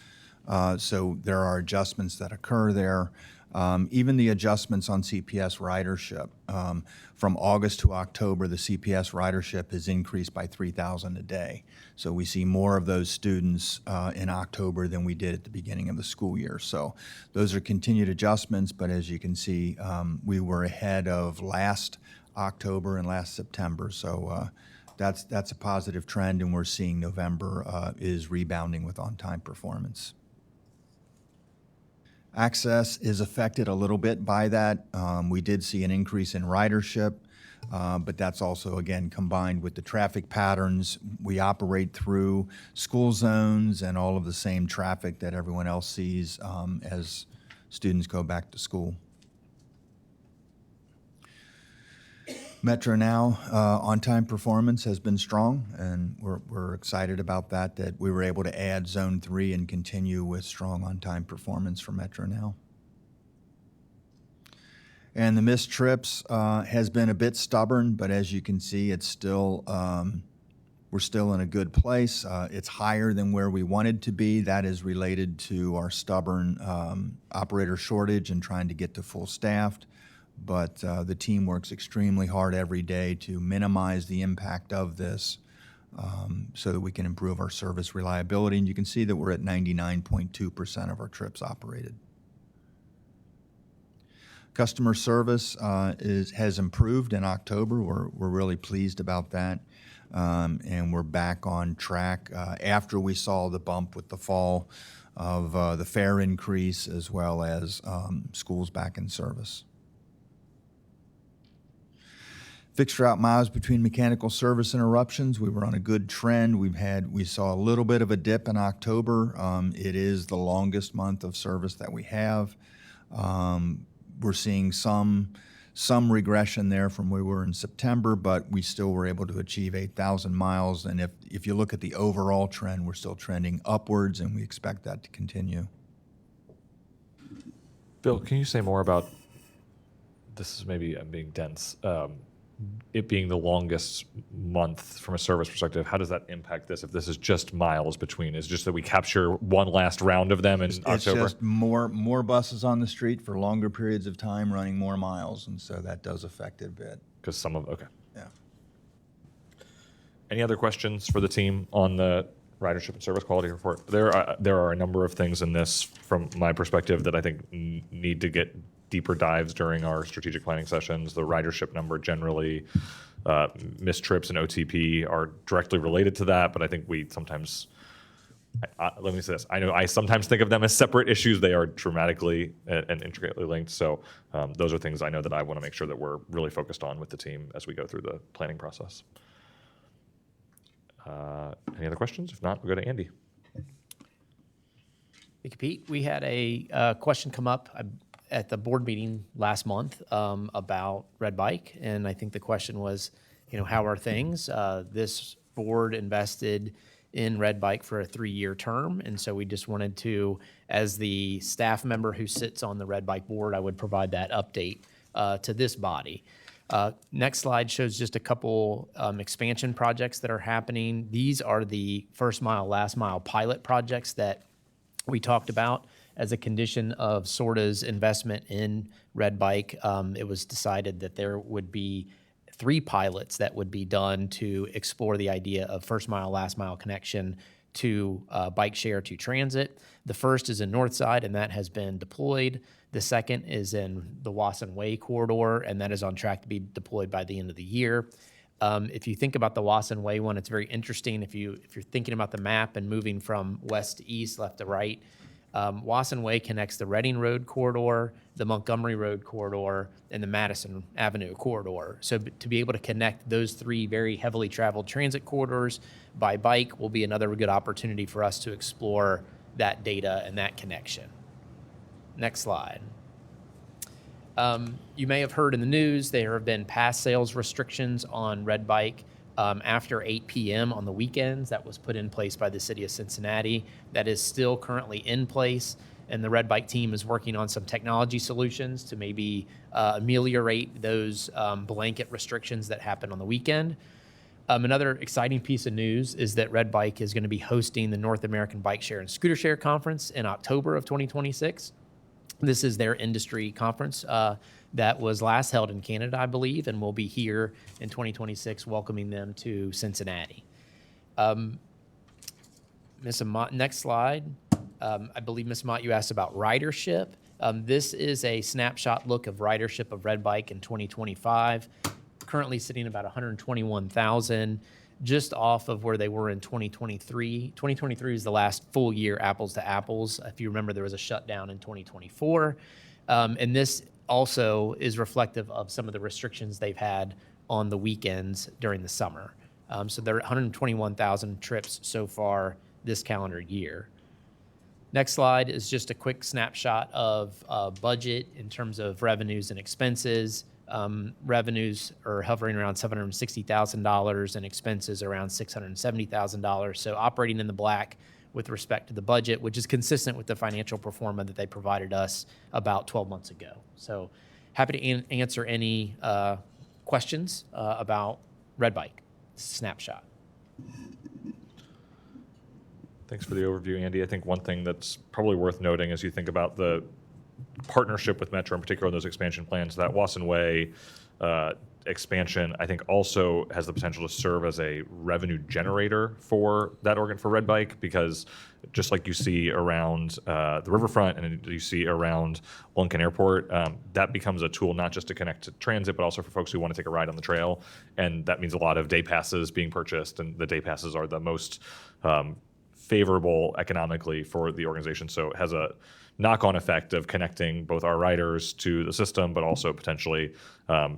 [SPEAKER 18] So there are adjustments that occur there. Even the adjustments on CPS ridership. From August to October, the CPS ridership has increased by 3,000 a day. So we see more of those students in October than we did at the beginning of the school year. So those are continued adjustments, but as you can see, we were ahead of last October and last September. So that's a positive trend, and we're seeing November is rebounding with on-time performance. Access is affected a little bit by that. We did see an increase in ridership, but that's also, again, combined with the traffic patterns. We operate through school zones and all of the same traffic that everyone else sees as students go back to school. Metro Now on-time performance has been strong, and we're excited about that we were able to add Zone 3 and continue with strong on-time performance for Metro Now. And the missed trips has been a bit stubborn, but as you can see, it's still we're still in a good place. It's higher than where we wanted to be. That is related to our stubborn operator shortage and trying to get to full staffed. But the team works extremely hard every day to minimize the impact of this so that we can improve our service reliability. And you can see that we're at 99.2% of our trips operated. Customer service has improved in October. We're really pleased about that. And we're back on track after we saw the bump with the fall of the fare increase as well as schools back in service. Fixed route miles between mechanical service interruptions, we were on a good trend. We saw a little bit of a dip in October. It is the longest month of service that we have. We're seeing some regression there from where we were in September, but we still were able to achieve 8,000 miles. And if you look at the overall trend, we're still trending upwards, and we expect that to continue.
[SPEAKER 9] Bill, can you say more about, this is maybe I'm being dense, it being the longest month from a service perspective, how does that impact this? If this is just miles between, is it just that we capture one last round of them in October?
[SPEAKER 18] It's just more buses on the street for longer periods of time, running more miles, and so that does affect it a bit.
[SPEAKER 9] Because some of, okay.
[SPEAKER 18] Yeah.
[SPEAKER 9] Any other questions for the team on the ridership and service quality report? There are a number of things in this, from my perspective, that I think need to get deeper dives during our strategic planning sessions. The ridership number generally, missed trips and OTP are directly related to that, but I think we sometimes, let me say this, I know I sometimes think of them as separate issues. They are dramatically and intricately linked. So those are things I know that I want to make sure that we're really focused on with the team as we go through the planning process. Any other questions? If not, we'll go to Andy.
[SPEAKER 11] Thank you, Pete. We had a question come up at the board meeting last month about Red Bike, and I think the question was, how are things? This board invested in Red Bike for a 3-year term, and so we just wanted to, as the staff member who sits on the Red Bike board, I would provide that update to this body. Next slide shows just a couple expansion projects that are happening. These are the first mile, last mile pilot projects that we talked about as a condition of SORTA's investment in Red Bike. It was decided that there would be 3 pilots that would be done to explore the idea of first mile, last mile connection to bike share to transit. The first is in Northside, and that has been deployed. The second is in the Wasson Way corridor, and that is on track to be deployed by the end of the year. If you think about the Wasson Way one, it's very interesting. If you're thinking about the map and moving from west to east, left to right, Wasson Way connects the Reading Road corridor, the Montgomery Road corridor, and the Madison Avenue corridor. So to be able to connect those 3 very heavily traveled transit corridors by bike will be another good opportunity for us to explore that data and that connection. Next slide. You may have heard in the news there have been pass sales restrictions on Red Bike after 8 p.m. on the weekends. That was put in place by the city of Cincinnati. That is still currently in place, and the Red Bike team is working on some technology solutions to maybe ameliorate those blanket restrictions that happen on the weekend. Another exciting piece of news is that Red Bike is going to be hosting the North American Bike Share and Scooter Share Conference in October of 2026. This is their industry conference that was last held in Canada, I believe, and will be here in 2026, welcoming them to Cincinnati. Ms. Amat, next slide. I believe, Ms. Amat, you asked about ridership. This is a snapshot look of ridership of Red Bike in 2025. Currently sitting about 121,000, just off of where they were in 2023. 2023 is the last full year, apples to apples. If you remember, there was a shutdown in 2024. And this also is reflective of some of the restrictions they've had on the weekends during the summer. So there are 121,000 trips so far this calendar year. Next slide is just a quick snapshot of budget in terms of revenues and expenses. Revenues are hovering around $760,000 and expenses around $670,000. So operating in the black with respect to the budget, which is consistent with the financial pro forma that they provided us about 12 months ago. So happy to answer any questions about Red Bike snapshot.
[SPEAKER 9] Thanks for the overview, Andy. I think one thing that's probably worth noting as you think about the partnership with Metro, in particular in those expansion plans, that Wasson Way expansion, I think also has the potential to serve as a revenue generator for that for Red Bike, because just like you see around the riverfront and you see around Lincoln Airport, that becomes a tool not just to connect to transit, but also for folks who want to take a ride on the trail. And that means a lot of day passes being purchased, and the day passes are the most favorable economically for the organization. So it has a knock-on effect of connecting both our riders to the system, but also potentially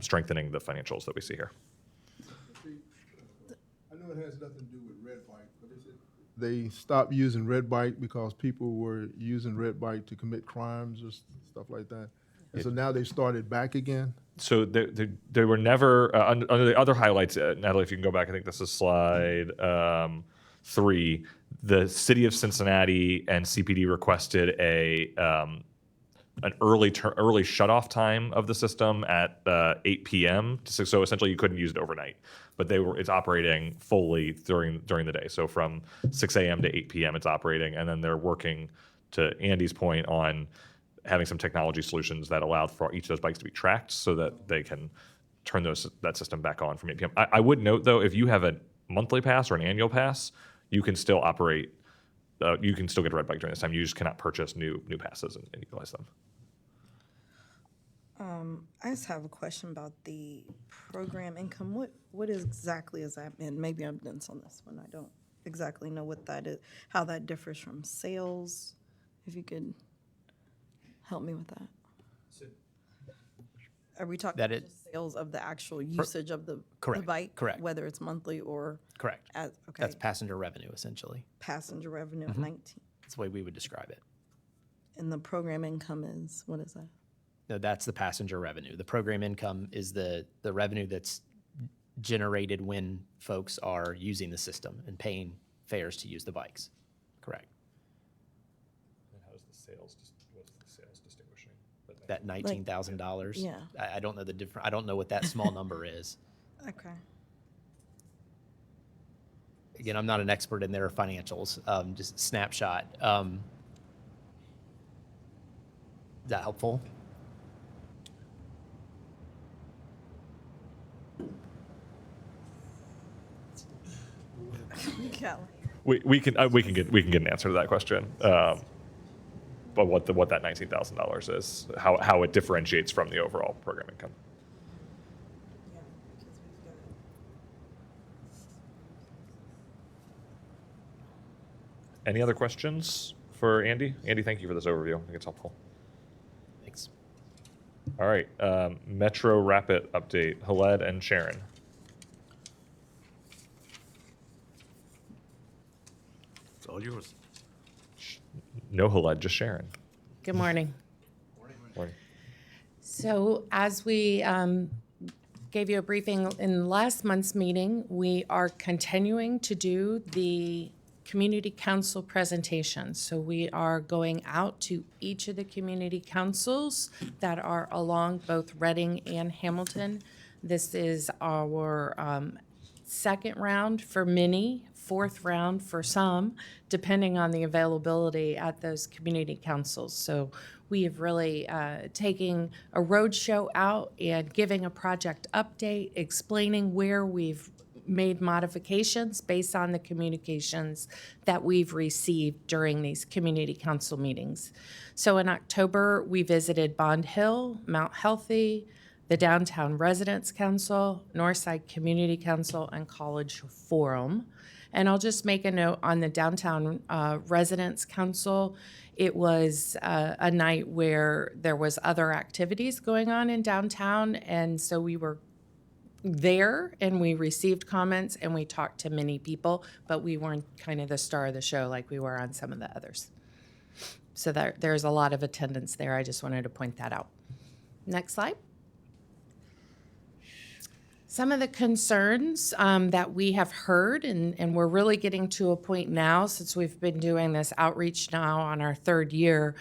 [SPEAKER 9] strengthening the financials that we see here.
[SPEAKER 10] I know it has nothing to do with Red Bike, but is it? They stopped using Red Bike because people were using Red Bike to commit crimes or stuff like that. And so now they started back again?
[SPEAKER 9] So they were never, under the other highlights, Natalie, if you can go back, I think this is slide 3. The city of Cincinnati and CPD requested an early shutoff time of the system at 8 p.m. So essentially, you couldn't use it overnight, but it's operating fully during the day. So from 6 a.m. to 8 p.m. it's operating, and then they're working, to Andy's point, on having some technology solutions that allow for each of those bikes to be tracked so that they can turn that system back on from 8 p.m. I would note, though, if you have a monthly pass or an annual pass, you can still operate. You can still get a Red Bike during this time. You just cannot purchase new passes and utilize them.
[SPEAKER 1] I just have a question about the program income. What exactly is that? And maybe I'm dense on this one. I don't exactly know what that is, how that differs from sales. If you could help me with that. Are we talking about just sales of the actual usage of the bike?
[SPEAKER 11] Correct.
[SPEAKER 1] Whether it's monthly or?
[SPEAKER 11] Correct.
[SPEAKER 1] Okay.
[SPEAKER 11] That's passenger revenue, essentially.
[SPEAKER 1] Passenger revenue of 19.
[SPEAKER 11] That's the way we would describe it.
[SPEAKER 1] And the program income is, what is that?
[SPEAKER 11] No, that's the passenger revenue. The program income is the revenue that's generated when folks are using the system and paying fares to use the bikes. Correct.
[SPEAKER 9] And how does the sales, what's the sales distinguishing?
[SPEAKER 11] That $19,000.
[SPEAKER 1] Yeah.
[SPEAKER 11] I don't know the different. I don't know what that small number is.
[SPEAKER 1] Okay.
[SPEAKER 11] Again, I'm not an expert in their financials. Just snapshot. Is that helpful?
[SPEAKER 9] We can get an answer to that question. But what that $19,000 is, how it differentiates from the overall program income. Any other questions for Andy? Andy, thank you for this overview. I think it's helpful.
[SPEAKER 11] Thanks.
[SPEAKER 9] All right, Metro Rapid update, Haled and Sharon.
[SPEAKER 5] It's all yours.
[SPEAKER 9] No Haled, just Sharon.
[SPEAKER 19] Good morning.
[SPEAKER 9] Morning.
[SPEAKER 19] So as we gave you a briefing in last month's meeting. We are continuing to do the community council presentations. So we are going out to each of the community councils that are along both Reading and Hamilton. This is our second round for many, fourth round for some, depending on the availability at those community councils. So we have really taken a roadshow out and giving a project update, explaining where we've made modifications based on the communications that we've received during these community council meetings. So in October, we visited Bond Hill, Mount Healthy, the Downtown Residents Council, Northside Community Council, and College Forum. And I'll just make a note on the Downtown Residents Council. It was a night where there was other activities going on in downtown, and so we were there and we received comments and we talked to many people, but we weren't kind of the star of the show like we were on some of the others. So there's a lot of attendance there. I just wanted to point that out. Next slide. Some of the concerns that we have heard, and we're really getting to a point now, since we've been doing this outreach now on our third year,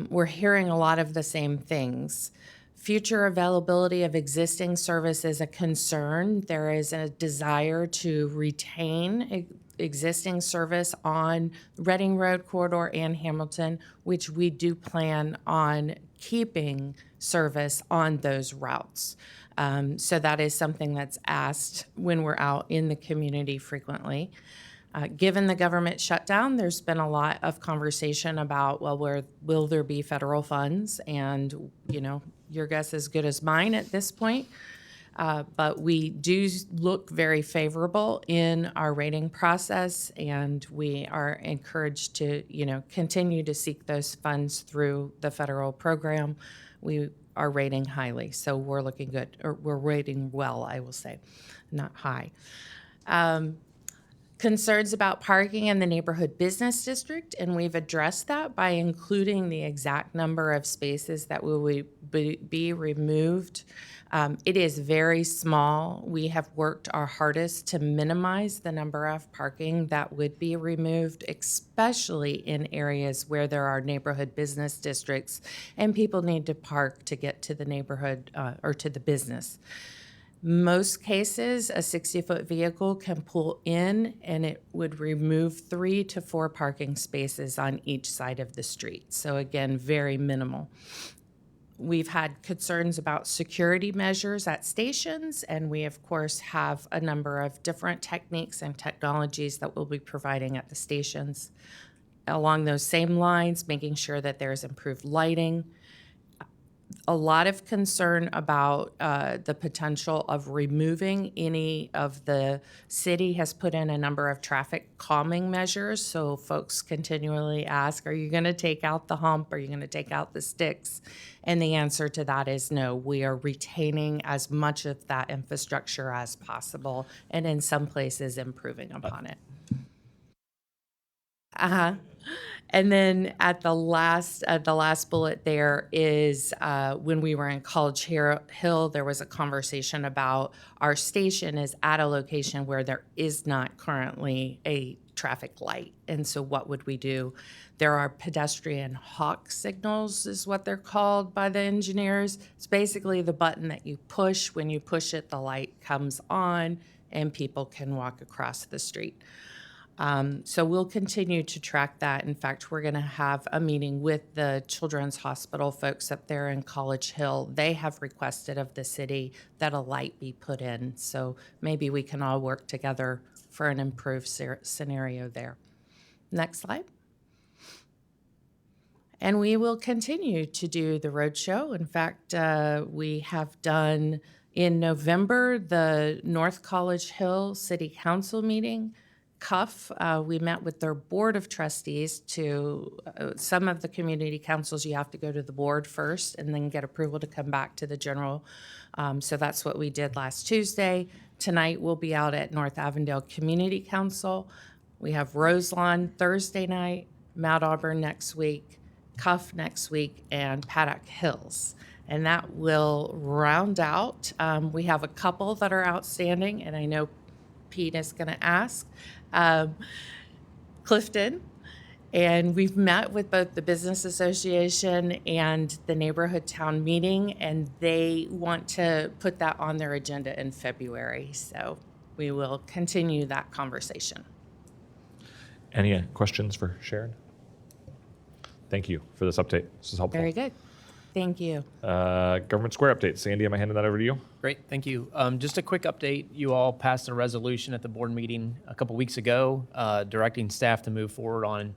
[SPEAKER 19] we're hearing a lot of the same things. Future availability of existing service is a concern. There is a desire to retain existing service on Reading Road corridor and Hamilton, which we do plan on keeping service on those routes. So that is something that's asked when we're out in the community frequently. Given the government shutdown, there's been a lot of conversation about, well, will there be federal funds? And, you know, your guess is as good as mine at this point. But we do look very favorable in our rating process, and we are encouraged to, you know, continue to seek those funds through the federal program. We are rating highly, so we're looking good, or we're rating well, I will say, not high. Concerns about parking in the neighborhood business district, and we've addressed that by including the exact number of spaces that will be removed. It is very small. We have worked our hardest to minimize the number of parking that would be removed, especially in areas where there are neighborhood business districts and people need to park to get to the neighborhood or to the business. Most cases, a 60-foot vehicle can pull in and it would remove 3 to 4 parking spaces on each side of the street. So again, very minimal. We've had concerns about security measures at stations, and we of course have a number of different techniques and technologies that we'll be providing at the stations. Along those same lines, making sure that there's improved lighting. A lot of concern about the potential of removing any of the city has put in a number of traffic calming measures. So folks continually ask, are you going to take out the hump? Are you going to take out the sticks? And the answer to that is no. We are retaining as much of that infrastructure as possible, and in some places improving upon it. And then at the last bullet there is when we were in College Hill, there was a conversation about our station is at a location where there is not currently a traffic light. And so what would we do? There are pedestrian hawk signals is what they're called by the engineers. It's basically the button that you push. When you push it, the light comes on and people can walk across the street. So we'll continue to track that. In fact, we're going to have a meeting with the Children's Hospital folks up there in College Hill. They have requested of the city that a light be put in. So maybe we can all work together for an improved scenario there. Next slide. And we will continue to do the roadshow. In fact, we have done in November the North College Hill City Council meeting. CUF, we met with their board of trustees to, some of the community councils, you have to go to the board first and then get approval to come back to the general. So that's what we did last Tuesday. Tonight we'll be out at North Avondale Community Council. We have Roselawn Thursday night, Mount Auburn next week, CUF next week, and Paddock Hills. And that will round out. We have a couple that are outstanding, and I know Pete is going to ask. Clifton, and we've met with both the Business Association and the Neighborhood Town Meeting, and they want to put that on their agenda in February. So we will continue that conversation.
[SPEAKER 9] Any questions for Sharon? Thank you for this update. This is helpful.
[SPEAKER 19] Very good. Thank you.
[SPEAKER 9] Government Square update. Sandy, am I handing that over to you?
[SPEAKER 11] Great, thank you. Just a quick update. You all passed a resolution at the board meeting a couple weeks ago, directing staff to move forward on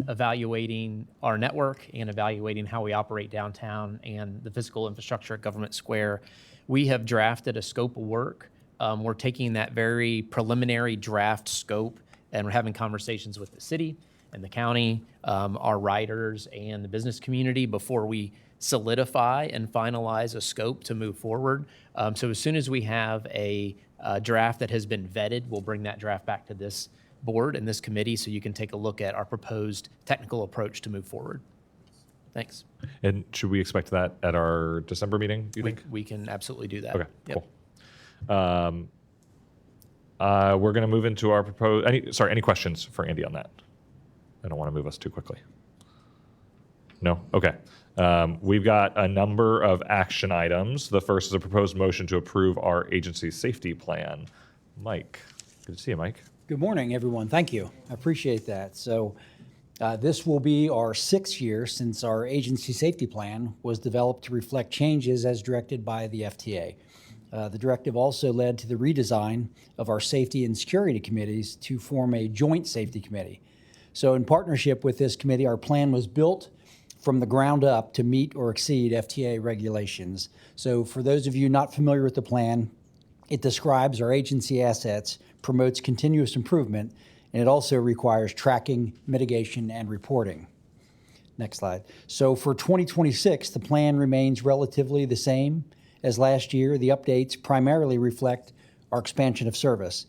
[SPEAKER 11] evaluating our network and evaluating how we operate downtown and the physical infrastructure at Government Square. We have drafted a scope of work. We're taking that very preliminary draft scope and we're having conversations with the city and the county, our riders and the business community before we solidify and finalize a scope to move forward. So as soon as we have a draft that has been vetted, we'll bring that draft back to this board and this committee so you can take a look at our proposed technical approach to move forward. Thanks.
[SPEAKER 9] And should we expect that at our December meeting, do you think?
[SPEAKER 11] We can absolutely do that.
[SPEAKER 9] Okay,
[SPEAKER 11] Yep.
[SPEAKER 9] cool. We're going to move into our proposed, any questions for Andy on that? I don't want to move us too quickly. No? Okay. We've got a number of action items. The first is a proposed motion to approve our agency safety plan. Mike, good to see you, Mike.
[SPEAKER 20] Good morning, everyone. Thank you. I appreciate that. So this will be our 6th year since our agency safety plan was developed to reflect changes as directed by the FTA. The directive also led to the redesign of our safety and security committees to form a joint safety committee. So in partnership with this committee, our plan was built from the ground up to meet or exceed FTA regulations. So for those of you not familiar with the plan, it describes our agency assets, promotes continuous improvement, and it also requires tracking, mitigation, and reporting. Next slide. So for 2026, the plan remains relatively the same as last year. The updates primarily reflect our expansion of service.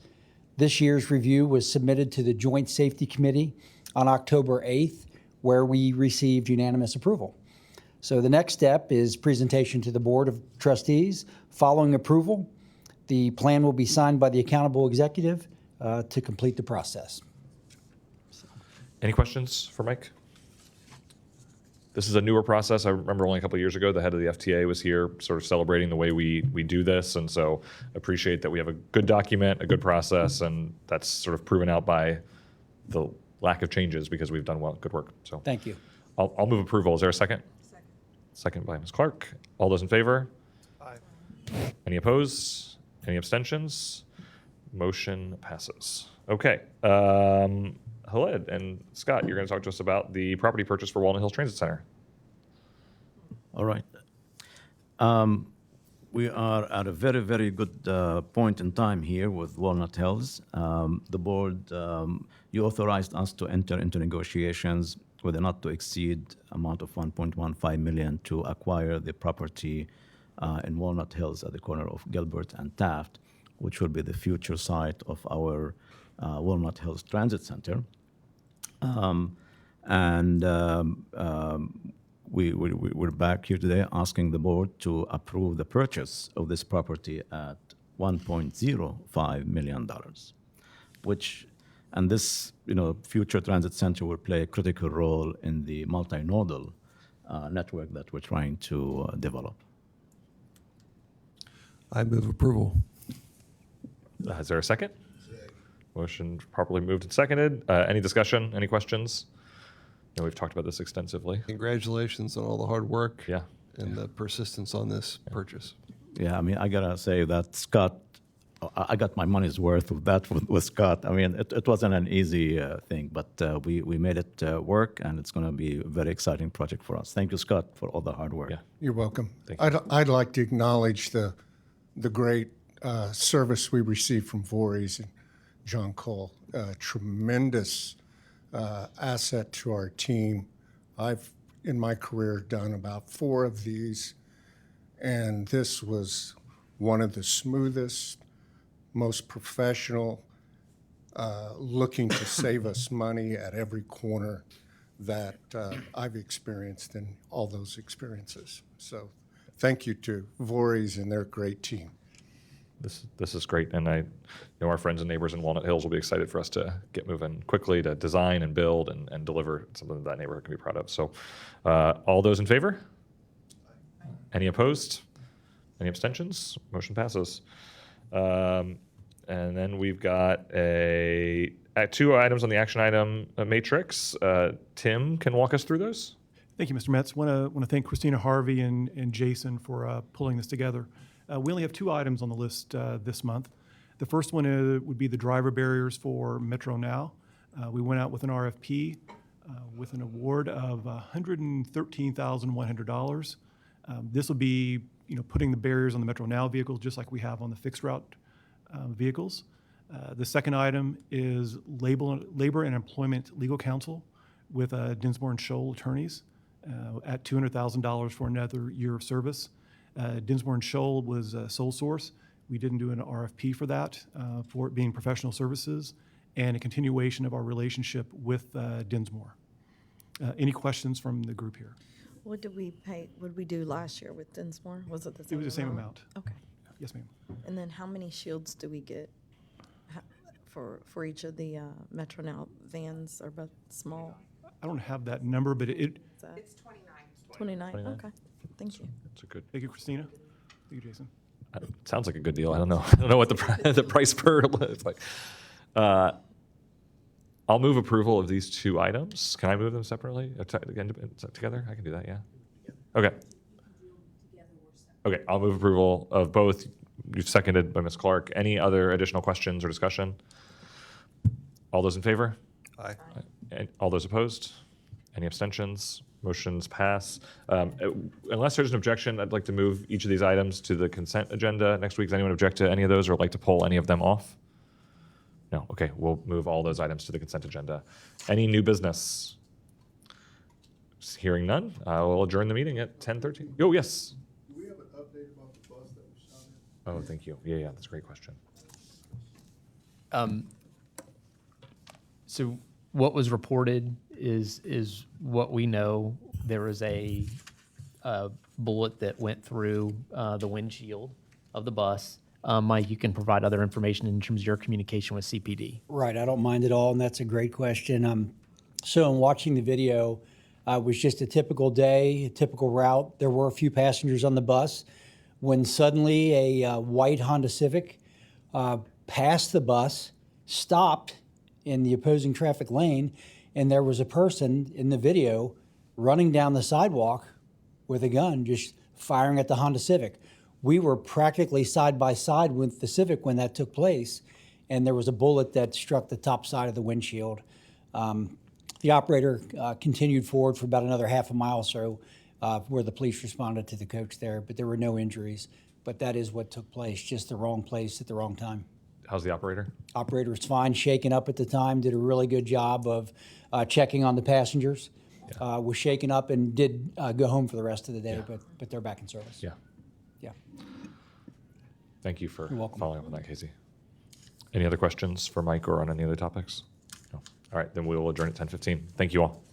[SPEAKER 20] This year's review was submitted to the Joint Safety Committee on October 8th, where we received unanimous approval. So the next step is presentation to the Board of Trustees. Following approval, the plan will be signed by the accountable executive to complete the process.
[SPEAKER 9] Any questions for Mike? This is a newer process. I remember only a couple of years ago, the head of the FTA was here sort of celebrating the way we do this. And so appreciate that we have a good document, a good process, and that's sort of proven out by the lack of changes because we've done good work. So
[SPEAKER 20] Thank you.
[SPEAKER 9] I'll move approval. Is there a second? Second by Ms. Clark. All those in favor?
[SPEAKER 4] Aye.
[SPEAKER 9] Any opposed? Any abstentions? Motion passes. Okay. Khaled and Scott, you're going to talk to us about the property purchase for Walnut Hills Transit Center.
[SPEAKER 5] All right. We are at a very, very good point in time here with Walnut Hills. The board, you authorized us to enter into negotiations with a not to exceed amount of $1.15 million to acquire the property in Walnut Hills at the corner of Gilbert and Taft, which will be the future site of our Walnut Hills Transit Center. We're back here today asking the board to approve the purchase of this property at $1.05 million, and this future transit center will play a critical role in the multimodal network that we're trying to develop.
[SPEAKER 4] I move approval.
[SPEAKER 9] Is there a second? Motion properly moved and seconded. Any discussion? Any questions? We've talked about this extensively.
[SPEAKER 4] Congratulations on all the hard work.
[SPEAKER 9] Yeah.
[SPEAKER 4] And the persistence on this purchase.
[SPEAKER 5] Yeah, I mean, I gotta say that Scott, I got my money's worth with that with Scott. I mean, it wasn't an easy thing, but we made it work, and it's going to be a very exciting project for us. Thank you, Scott, for all the hard work.
[SPEAKER 9] Yeah.
[SPEAKER 21] You're welcome.
[SPEAKER 9] Thank you.
[SPEAKER 21] I'd like to acknowledge the great service we received from Voorhees and John Cole. Tremendous asset to our team. I've, in my career, done about 4 of these, and this was one of the smoothest, most professional, looking to save us money at every corner that I've experienced in all those experiences. So thank you to Voorhees and their great team.
[SPEAKER 9] This is great, and I know our friends and neighbors in Walnut Hills will be excited for us to get moving quickly to design and build and deliver something that neighborhood can be proud of. So, all those in favor? Any opposed? Any abstentions? Motion passes. And then we've got two items on the action item matrix. Tim can walk us through those.
[SPEAKER 3] Thank you, Mr. Metz. Want to thank Christina Harvey and Jason for pulling this together. We only have two items on the list this month. The first one would be the driver barriers for Metro Now. We went out with an RFP with an award of $113,100. This will be, putting the barriers on the Metro Now vehicles just like we have on the fixed route vehicles. The second item is labor and employment legal counsel with Dinsmore and Scholl attorneys at $200,000 for another year of service. Dinsmore and Scholl was sole source. We didn't do an RFP for that, for it being professional services and a continuation of our relationship with Dinsmore. Any questions from the group here?
[SPEAKER 1] What did we pay, what did we do last year with Dinsmore? Was it the same
[SPEAKER 3] It was the same amount.
[SPEAKER 1] Okay.
[SPEAKER 3] Yes, ma'am.
[SPEAKER 1] And then how many shields do we get for each of the Metro Now vans? Are both small?
[SPEAKER 3] I don't have that number, but
[SPEAKER 1] It's 29,
[SPEAKER 9] 29.
[SPEAKER 1] okay. Thank you.
[SPEAKER 9] That's a good.
[SPEAKER 3] Thank you, Christina. Thank you, Jason.
[SPEAKER 9] Sounds like a good deal. I don't know. I don't know what the price per is like. I'll move approval of these two items. Can I move them separately? Together? I can do that, yeah. Okay. Okay, I'll move approval of both. You've seconded by Ms. Clark. Any other additional questions or discussion? All those in favor?
[SPEAKER 4] Aye.
[SPEAKER 9] And all those opposed? Any abstentions? Motions pass. Unless there's an objection, I'd like to move each of these items to the consent agenda next week. Does anyone object to any of those or like to pull any of them off? No. Okay, we'll move all those items to the consent agenda. Any new business? Hearing none, I will adjourn the meeting at 10:13. Oh, yes.
[SPEAKER 10] Do we have an update about the bus that was shot at?
[SPEAKER 9] Oh, thank you. Yeah, that's a great question.
[SPEAKER 11] So what was reported is what we know. There was a bullet that went through the windshield of the bus. Mike, you can provide other information in terms of your communication with CPD.
[SPEAKER 20] Right, I don't mind at all, and that's a great question. So in watching the video, it was just a typical day, a typical route. There were a few passengers on the bus when suddenly a white Honda Civic passed the bus, stopped in the opposing traffic lane, and there was a person in the video running down the sidewalk with a gun, just firing at the Honda Civic. We were practically side by side with the Civic when that took place, and there was a bullet that struck the top side of the windshield. The operator continued forward for about another half a mile or so where the police responded to the coach there, but there were no injuries. But that is what took place, just the wrong place at the wrong time.
[SPEAKER 9] How's the operator?
[SPEAKER 20] Operator was fine, shaken up at the time, did a really good job of checking on the passengers. Was shaken up and did go home for the rest of the day, but they're back in service.
[SPEAKER 9] Yeah.
[SPEAKER 20] Yeah.
[SPEAKER 9] Thank you for
[SPEAKER 20] You're welcome.
[SPEAKER 9] following up on that, Casey. Any other questions for Mike or on any other topics? No. All right, then we will adjourn at 10:15. Thank you all.